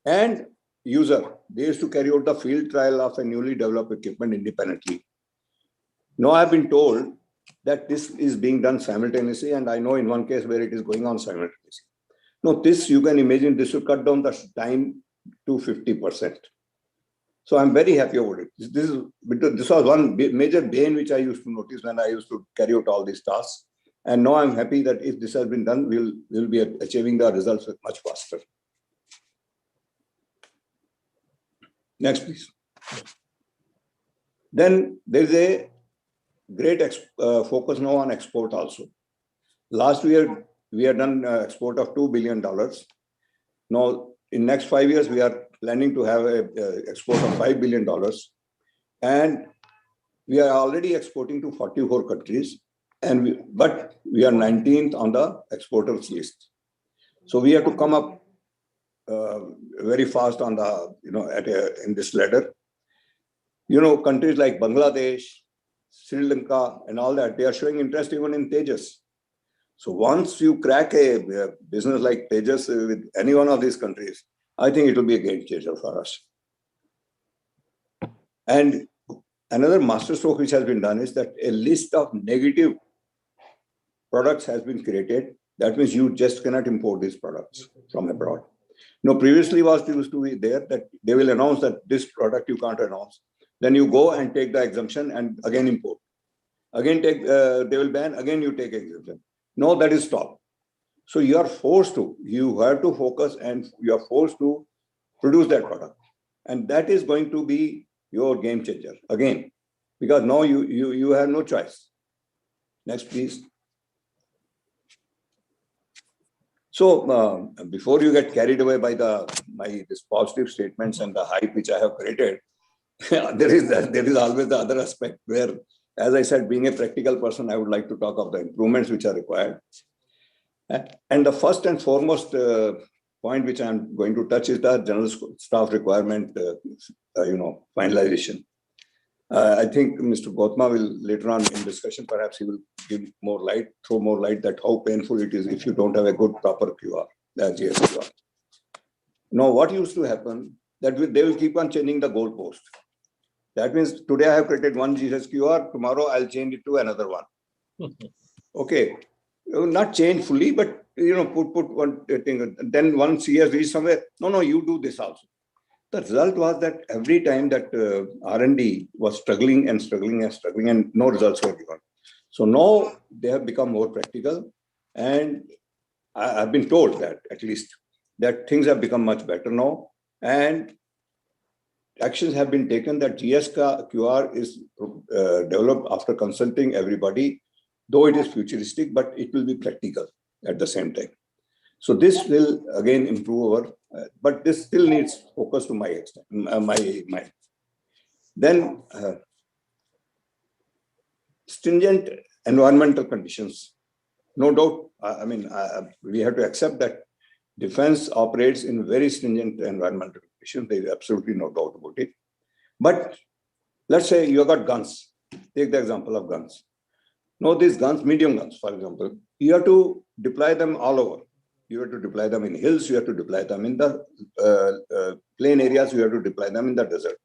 and user, they used to carry out the field trial of a newly developed equipment independently. Now I've been told that this is being done simultaneously, and I know in one case where it is going on simultaneously. Now this, you can imagine, this will cut down the time to 50%. So I'm very happy about it. This was one major bane which I used to notice when I used to carry out all these tasks. And now I'm happy that if this has been done, we'll be achieving the results much faster. Next, please. Then there is a great focus now on export also. Last year, we had done export of $2 billion. Now, in next 5 years, we are planning to have an export of $5 billion. And we are already exporting to 44 countries. But we are 19th on the exporters list. So we have to come up very fast on the, in this ladder. Countries like Bangladesh, Sri Lanka, and all that, they are showing interest even in Tejas. So once you crack a business like Tejas with any one of these countries, I think it will be a game changer for us. And another masterstroke which has been done is that a list of negative products has been created. That means you just cannot import these products from abroad. Previously was used to be there that they will announce that this product you can't announce. Then you go and take the exemption and again import. Again they will ban, again you take exemption. No, that is stopped. So you are forced to, you have to focus and you are forced to produce that product. And that is going to be your game changer again, because now you have no choice. Next, please. So before you get carried away by these positive statements and the hype which I have created, there is always the other aspect where, as I said, being a practical person, I would like to talk of the improvements which are required. And the first and foremost point which I'm going to touch is the general staff requirement, finalization. I think Mr. Gowtama will later on in discussion, perhaps he will give more light, throw more light that how painful it is if you don't have a good proper QR, GSQR. Now, what used to happen, that they will keep on changing the goalpost. That means today I have created one GSQR, tomorrow I'll change it to another one. Okay, not change fully, but put one thing. Then once he has reached somewhere, no, you do this also. The result was that every time that R&D was struggling and no results were given. So now they have become more practical, and I've been told that at least that things have become much better now, and actions have been taken that GSQR is developed after consulting everybody, though it is futuristic, but it will be practical at the same time. So this will again improve our, but this still needs focus to my extent, my mind. Then stringent environmental conditions. No doubt, we have to accept that defense operates in very stringent environmental conditions. There is absolutely no doubt about it. But let's say you got guns. Take the example of guns. Now these guns, medium guns, for example, you have to deploy them all over. You have to deploy them in hills, you have to deploy them in the plain areas, you have to deploy them in the desert.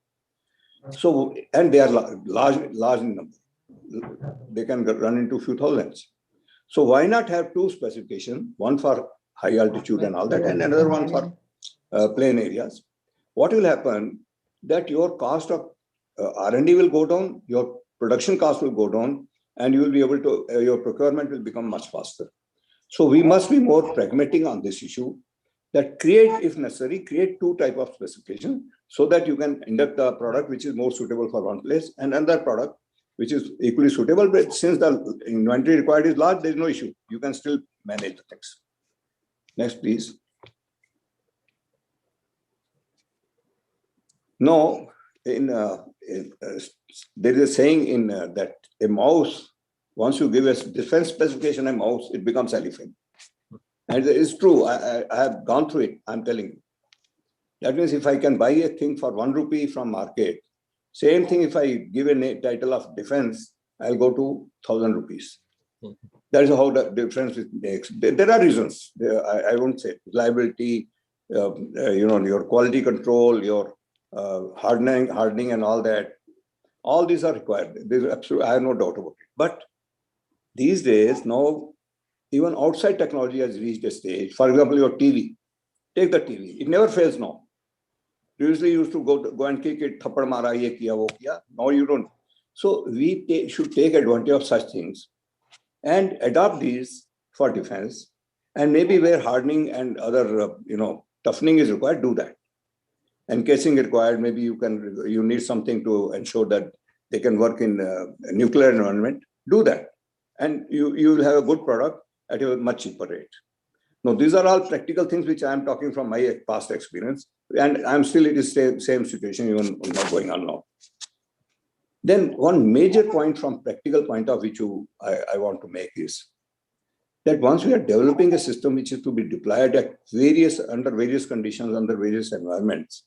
So, and they are large in number. They can run into a few thousands. So why not have two specifications, one for high altitude and all that, and another one for plain areas? What will happen that your cost of R&D will go down, your production cost will go down, and you will be able to, your procurement will become much faster. So we must be more pragmatic on this issue, that create, if necessary, create two types of specifications so that you can induct a product which is more suitable for one place and another product which is equally suitable. But since the inventory required is large, there is no issue. You can still manage the things. Next, please. No, there is a saying in that a mouse, once you give a defense specification a mouse, it becomes elephant. And it's true. I have gone through it. I'm telling you. That means if I can buy a thing for 1 rupee from market, same thing if I give a title of defense, I'll go to 1,000 rupees. That is how the difference makes. There are reasons. I won't say reliability, your quality control, your hardening and all that. All these are required. I have no doubt about it. But these days, now, even outside technology has reached a stage. For example, your TV. Take the TV. It never fails now. Previously, you used to go and kick it, thappad mara, ye kiya, wo kiya. Now you don't. So we should take advantage of such things and adopt these for defense. And maybe where hardening and other, toughening is required, do that. Encasing required, maybe you need something to ensure that they can work in a nuclear environment. Do that. And you will have a good product at a much cheaper rate. Now, these are all practical things which I am talking from my past experience, and I'm still in the same situation, even not going on now. Then one major point from practical point of view I want to make is that once we are developing a system which is to be deployed at under various conditions, under various environments,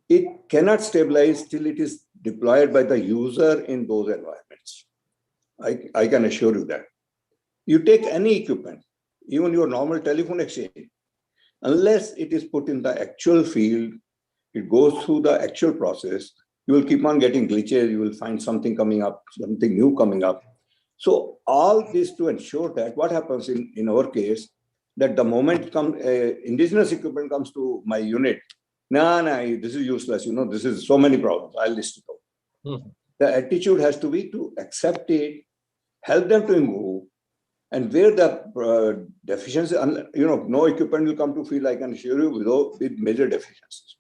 it cannot stabilize till it is deployed by the user in those environments. I can assure you that. You take any equipment, even your normal telephone exchange, unless it is put in the actual field, it goes through the actual process, you will keep on getting glitches, you will find something coming up, something new coming up. So all this to ensure that what happens in our case, that the moment indigenous equipment comes to my unit, this is useless, this is so many problems, I'll list it out. The attitude has to be to accept it, help them to improve, and where the deficiency, no equipment will come to field, I can assure you, with major deficiencies.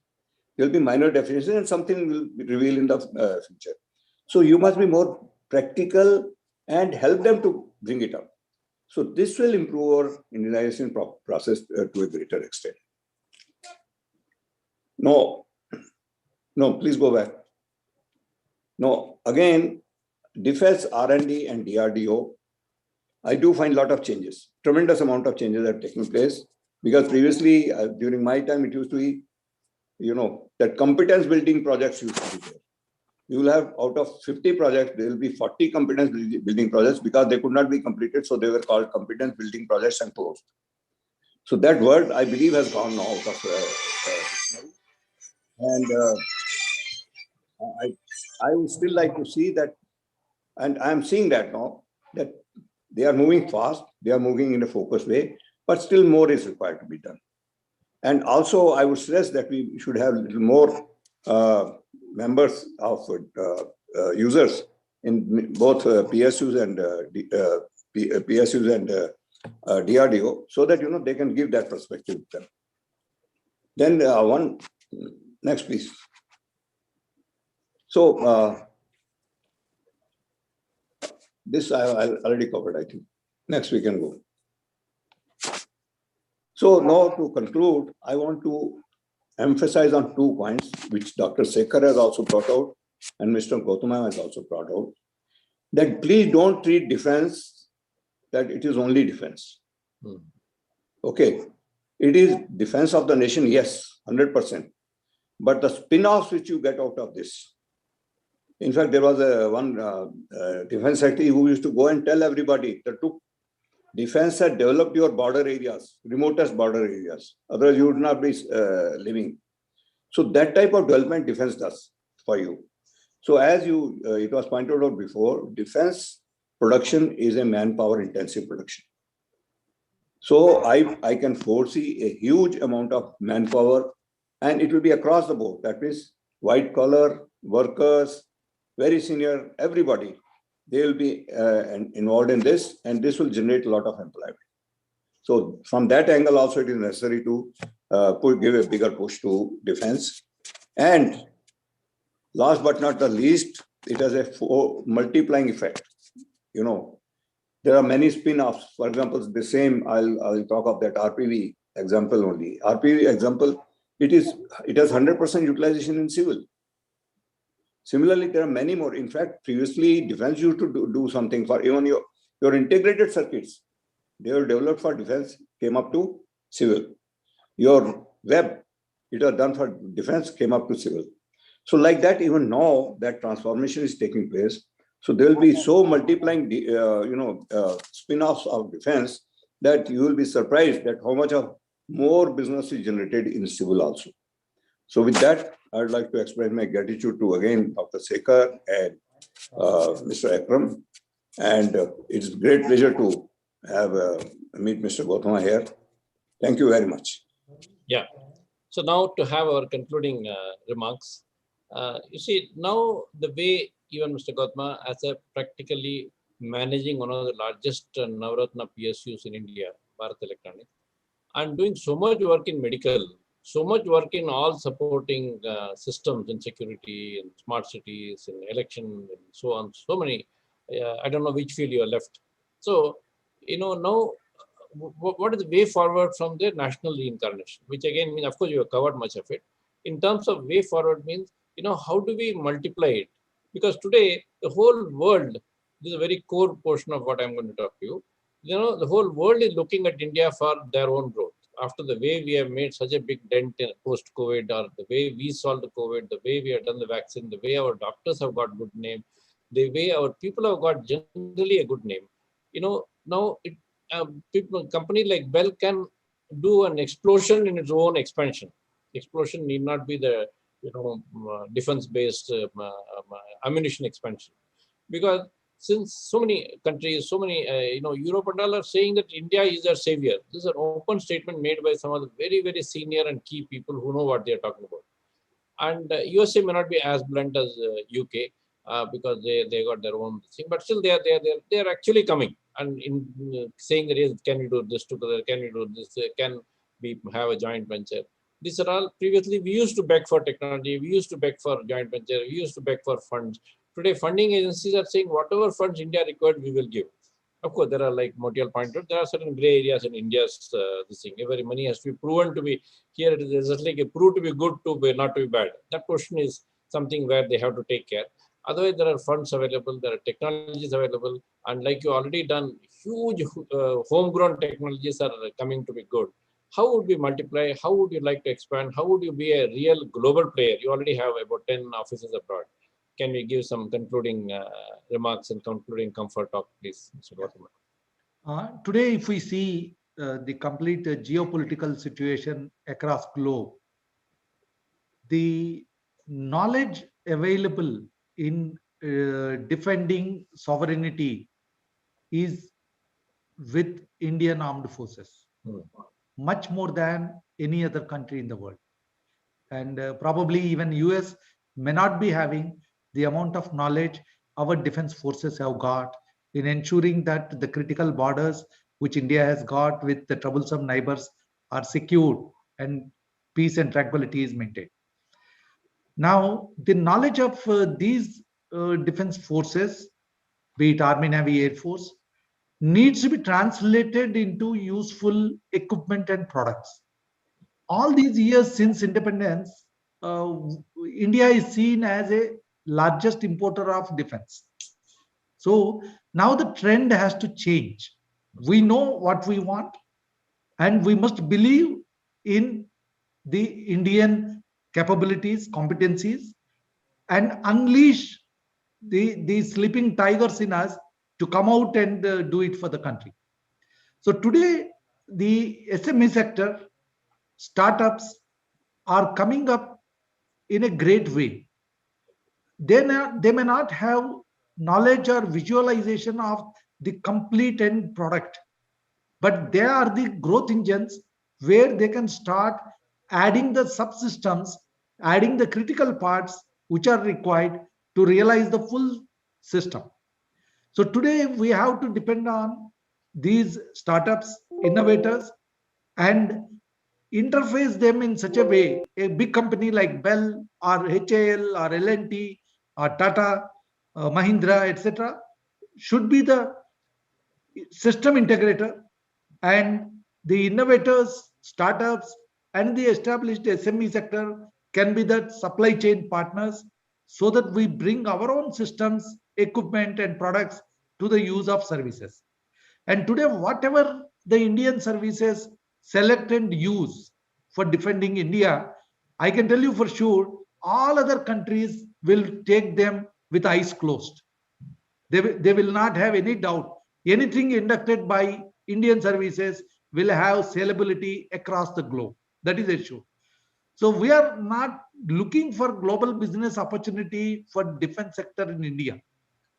There will be minor deficiencies and something will be revealed in the future. So you must be more practical and help them to bring it up. So this will improve our indigenization process to a greater extent. No, please go back. No, again, defense R&D and DRDO, I do find a lot of changes, tremendous amount of changes are taking place, because previously, during my time, it used to be, that competence building projects used to be there. You will have out of 50 projects, there will be 40 competence building projects because they could not be completed. So they were called competence building projects and closed. So that word, I believe, has gone now out of and I would still like to see that, and I'm seeing that now, that they are moving fast, they are moving in a focused way, but still more is required to be done. And also, I would stress that we should have a little more members of users in both PSUs and DRDO, so that they can give that perspective to them. Then next, please. So this I already covered, I think. Next we can go. So now to conclude, I want to emphasize on 2 points, which Dr. Sekhar has also brought out and Mr. Gowtama has also brought out. that please don't treat defense that it is only defense. Okay, it is defense of the nation, yes, 100%. But the spin-offs which you get out of this. In fact, there was one defense secretary who used to go and tell everybody that defense had developed your border areas, remotest border areas. Otherwise, you would not be living. So that type of development defense does for you. So as it was pointed out before, defense production is a manpower intensive production. So I can foresee a huge amount of manpower, and it will be across the board. That means white collar workers, very senior, everybody, they will be involved in this, and this will generate a lot of employment. So from that angle also, it is necessary to give a bigger push to defense. And last but not the least, it has a multiplying effect. You know, there are many spin-offs. For example, the same, I'll talk of that RPV example only. RPV example, it has 100% utilization in civil. Similarly, there are many more. In fact, previously, defense used to do something for even your integrated circuits. They were developed for defense, came up to civil. Your web, it was done for defense, came up to civil. So like that, even now that transformation is taking place. So there will be so multiplying, spin-offs of defense that you will be surprised that how much of more business is generated in civil also. So with that, I would like to express my gratitude to again Dr. Sekhar and Mr. Akram. And it's a great pleasure to have meet Mr. Gowtama here. Thank you very much. Yeah. So now to have our concluding remarks. You see, now the way even Mr. Gowtama, as a practically managing one of the largest Navratna PSUs in India, Bharat Electronics, and doing so much work in medical, so much work in all supporting systems in security, in smart cities, in election, and so on, so many. I don't know which field you are left. So, now what is the way forward from the national reincarnation, which again means, of course, you have covered much of it. In terms of way forward means, how do we multiply it? Because today, the whole world, this is a very core portion of what I'm going to talk to you. The whole world is looking at India for their own growth. After the way we have made such a big dent in post-COVID, or the way we solved the COVID, the way we have done the vaccine, the way our doctors have got good name, the way our people have got generally a good name. Now company like Bell can do an explosion in its own expansion. Explosion need not be the defense-based ammunition expansion, because since so many countries, so many Europe and all are saying that India is their savior. This is an open statement made by some of the very, very senior and key people who know what they are talking about. And USA may not be as blunt as UK because they got their own thing, but still they are actually coming and saying that, yes, can we do this together? Can we do this? Can we have a joint venture? These are all previously we used to beg for technology, we used to beg for joint venture, we used to beg for funds. Today, funding agencies are saying whatever funds India required, we will give. Of course, there are, like Motial pointed out, there are certain gray areas in India's this thing. Every money has to be proven to be, here it is just like a prove to be good to be not to be bad. That question is something where they have to take care. Otherwise, there are funds available, there are technologies available, and like you already done, huge homegrown technologies are coming to be good. How would we multiply? How would you like to expand? How would you be a real global player? You already have about 10 offices abroad. Can we give some concluding remarks and concluding comfort talk, please, Mr. Gowtama? Today, if we see the complete geopolitical situation across globe, the knowledge available in defending sovereignty is with Indian armed forces, much more than any other country in the world. And probably even US may not be having the amount of knowledge our defense forces have got in ensuring that the critical borders which India has got with the troublesome neighbors are secured and peace and tranquility is maintained. Now, the knowledge of these defense forces, be it Army, Navy, Air Force, needs to be translated into useful equipment and products. All these years since independence, India is seen as a largest importer of defense. So now the trend has to change. We know what we want, and we must believe in the Indian capabilities, competencies, and unleash the sleeping tigers in us to come out and do it for the country. So today, the SME sector, startups are coming up in a great way. They may not have knowledge or visualization of the complete end product, but they are the growth engines where they can start adding the subsystems, adding the critical parts which are required to realize the full system. So today we have to depend on these startups, innovators, and interface them in such a way. A big company like Bell or HAL or L&T or Tata, Mahindra, etc., should be the system integrator, and the innovators, startups, and the established SME sector can be the supply chain partners, so that we bring our own systems, equipment, and products to the use of services. And today, whatever the Indian services select and use for defending India, I can tell you for sure, all other countries will take them with eyes closed. They will not have any doubt. Anything inducted by Indian services will have saleability across the globe. That is the issue. So we are not looking for global business opportunity for defense sector in India.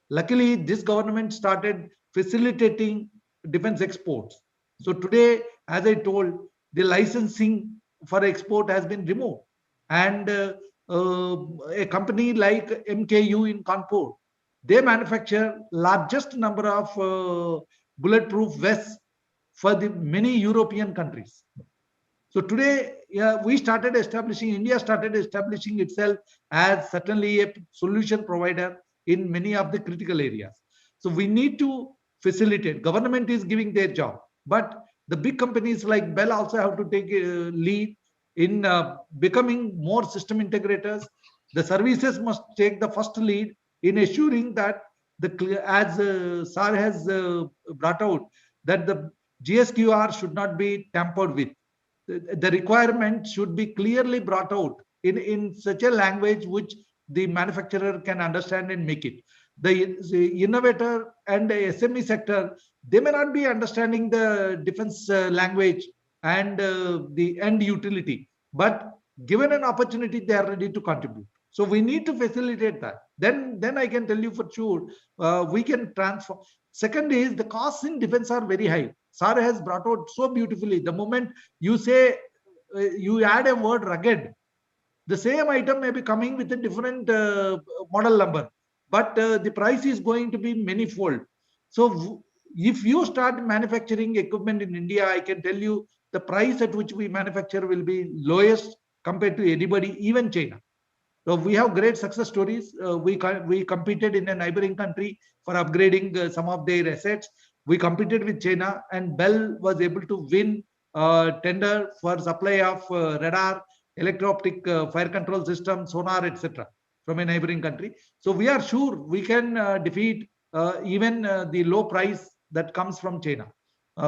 Luckily, this government started facilitating defense exports. So today, as I told, the licensing for export has been removed. And a company like MKU in Kanpur, they manufacture largest number of bulletproof vests for the many European countries. So today, yeah, India started establishing itself as certainly a solution provider in many of the critical areas. So we need to facilitate. Government is giving their job, but the big companies like Bell also have to take a lead in becoming more system integrators. The services must take the first lead in assuring that as SAR has brought out, that the GSQR should not be tampered with. The requirement should be clearly brought out in such a language which the manufacturer can understand and make it. The innovator and the SME sector, they may not be understanding the defense language and the end utility, but given an opportunity, they are ready to contribute. So we need to facilitate that. Then I can tell you for sure, we can transform. Second is, the costs in defense are very high. SAR has brought out so beautifully. The moment you say, you add a word rugged, the same item may be coming with a different model number, but the price is going to be many-fold. So if you start manufacturing equipment in India, I can tell you the price at which we manufacture will be lowest compared to anybody, even China. So we have great success stories. We competed in a neighboring country for upgrading some of their assets. We competed with China, and Bell was able to win tender for supply of radar, electro-optic fire control system, sonar, etc. from a neighboring country. So we are sure we can defeat even the low price that comes from China,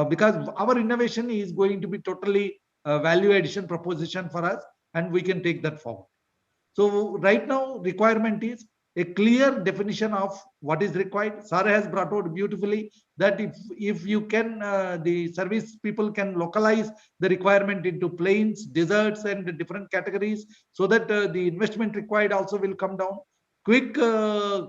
because our innovation is going to be totally value addition proposition for us, and we can take that forward. So right now, requirement is a clear definition of what is required. Sara has brought out beautifully that if you can, the service people can localize the requirement into plains, deserts, and different categories, so that the investment required also will come down. Quick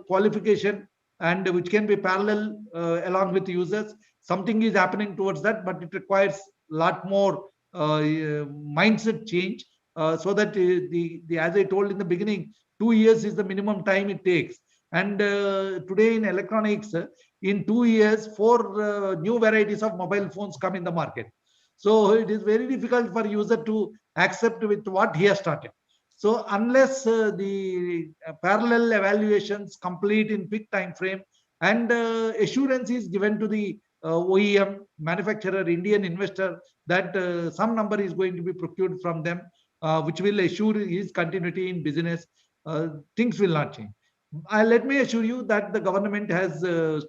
qualification, and which can be parallel along with users. Something is happening towards that, but it requires a lot more mindset change. So that as I told in the beginning, 2 years is the minimum time it takes. And today in electronics, in 2 years, 4 new varieties of mobile phones come in the market. So it is very difficult for user to accept with what he has started. So unless the parallel evaluations complete in quick time frame, and assurance is given to the OEM manufacturer, Indian investor, that some number is going to be procured from them, which will assure his continuity in business, things will not change. let me assure you that the government has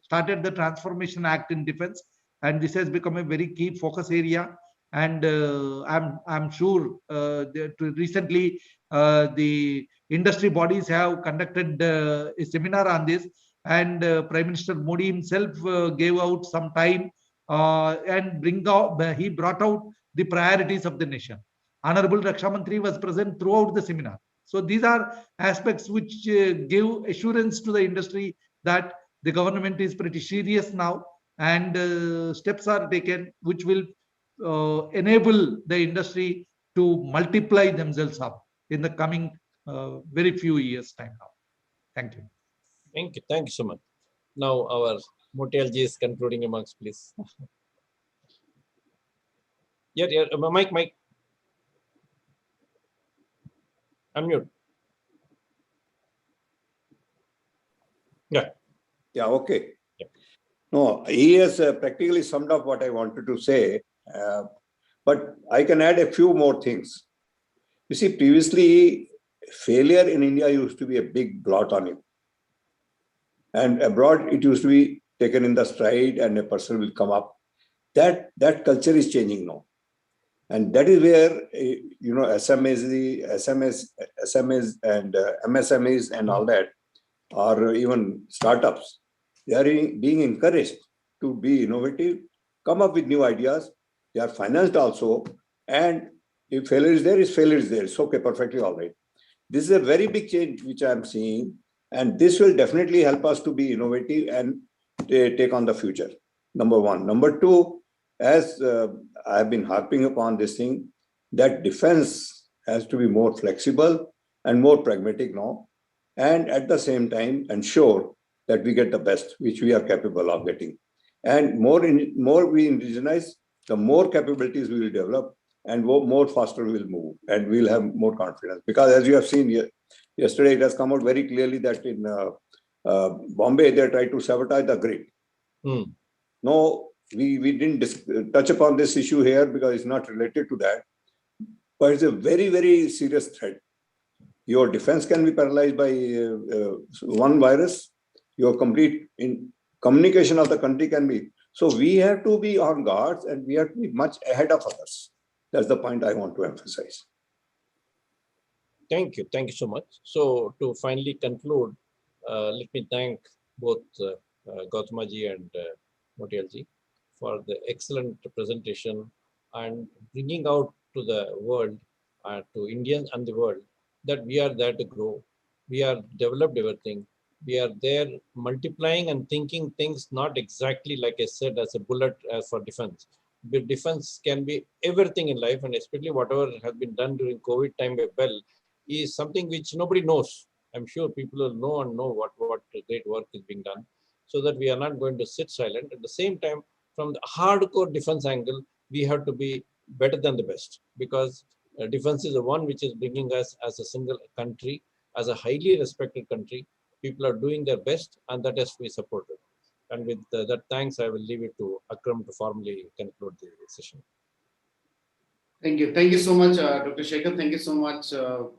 started the Transformation Act in defense, and this has become a very key focus area. And I'm sure that recently the industry bodies have conducted a seminar on this, and Prime Minister Modi himself gave out some time and he brought out the priorities of the nation. Honorable Raksha Mantri was present throughout the seminar. So these are aspects which give assurance to the industry that the government is pretty serious now, and steps are taken which will enable the industry to multiply themselves up in the coming very few years time now. Thank you. Thank you so much. Now our Motial ji is concluding remarks, please. Yeah, Mike, unmute. Yeah. Yeah, okay. Yeah. No, he has practically summed up what I wanted to say, but I can add a few more things. You see, previously, failure in India used to be a big blot on you. And abroad, it used to be taken in the stride and a person will come up. That culture is changing now. And that is where, SMEs and MSMEs and all that, or even startups, they are being encouraged to be innovative, come up with new ideas. They are financed also. And if failure is there, It's okay, perfectly all right. This is a very big change which I'm seeing. And this will definitely help us to be innovative and take on the future. Number one. Number two, as I've been harping upon this thing, that defense has to be more flexible and more pragmatic now, and at the same time ensure that we get the best which we are capable of getting. And more we indigenize, the more capabilities we will develop, and more faster we will move, and we'll have more confidence. Because as you have seen yesterday, it has come out very clearly that in Bombay, they tried to sabotage the grid. No, we didn't touch upon this issue here because it's not related to that. But it's a very, very serious threat. Your defense can be paralyzed by one virus. Your complete communication of the country can be. So we have to be on guard, and we have to be much ahead of others. That's the point I want to emphasize. Thank you so much. So to finally conclude, let me thank both Gowtama ji and Motial ji for the excellent presentation and bringing out to the world, to Indians and the world, that we are there to grow. We are developed everything. We are there multiplying and thinking things not exactly like I said as a bullet as for defense. But defense can be everything in life, and especially whatever has been done during COVID time well is something which nobody knows. I'm sure people will know what great work is being done, so that we are not going to sit silent. At the same time, from the hardcore defense angle, we have to be better than the best, because defense is the one which is bringing us as a single country, as a highly respected country. People are doing their best, and that has to be supported. And with that, thanks, I will leave it to Akram to formally conclude the session. Thank you. Thank you so much, Dr. Shekhar. Thank you so much to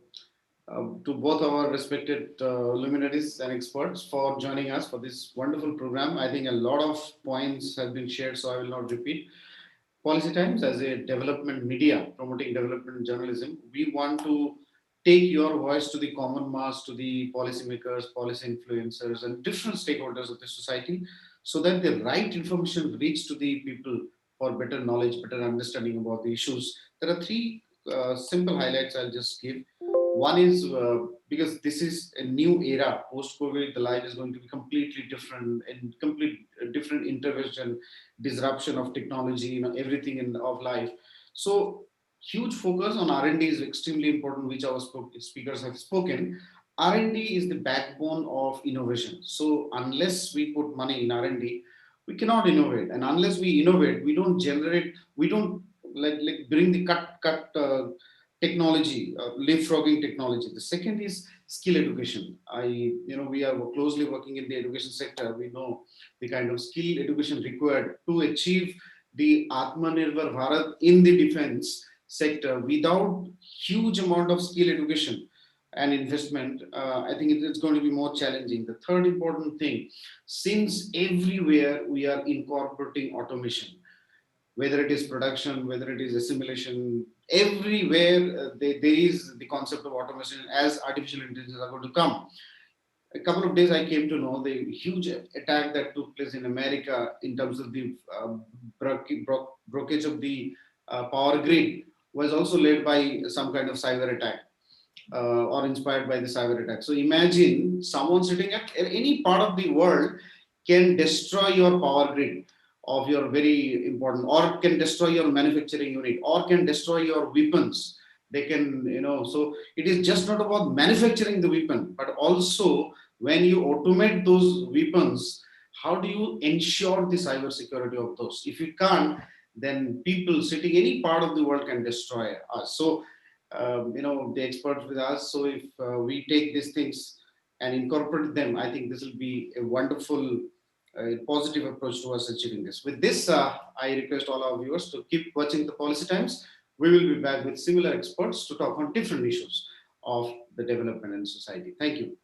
both our respected luminaries and experts for joining us for this wonderful program. I think a lot of points have been shared, so I will not repeat. Policy Times, as a development media promoting development journalism, we want to take your voice to the common mass, to the policymakers, policy influencers, and different stakeholders of the society, so that the right information reach to the people for better knowledge, better understanding about the issues. There are three simple highlights I'll just give. One is because this is a new era, post-COVID, the life is going to be completely different, and complete different intervention, disruption of technology, everything of life. So huge focus on R&D is extremely important, which our speakers have spoken. R&D is the backbone of innovation. So unless we put money in R&D, we cannot innovate. And unless we innovate, we don't generate, we don't like bring the cut technology, leapfrogging technology. The second is skill education. We are closely working in the education sector. We know the kind of skill education required to achieve the Atmanirbhar Bharat in the defense sector. Without huge amount of skill education, and investment, I think it's going to be more challenging. The third important thing, since everywhere we are incorporating automation, whether it is production, whether it is assimilation, everywhere there is the concept of automation as artificial intelligence are going to come. A couple of days I came to know the huge attack that took place in America in terms of the brokerage of the power grid was also led by some kind of cyber attack or inspired by the cyber attack. So imagine someone sitting at any part of the world can destroy your power grid of your very important, or can destroy your manufacturing unit, or can destroy your weapons. They can, so it is just not about manufacturing the weapon, but also when you automate those weapons, how do you ensure the cyber security of those? If you can't, then people sitting any part of the world can destroy us. So the experts with us. So if we take these things and incorporate them, I think this will be a wonderful, positive approach towards achieving this. With this, I request all our viewers to keep watching the Policy Times. We will be back with similar experts to talk on different issues of the development and society. Thank you.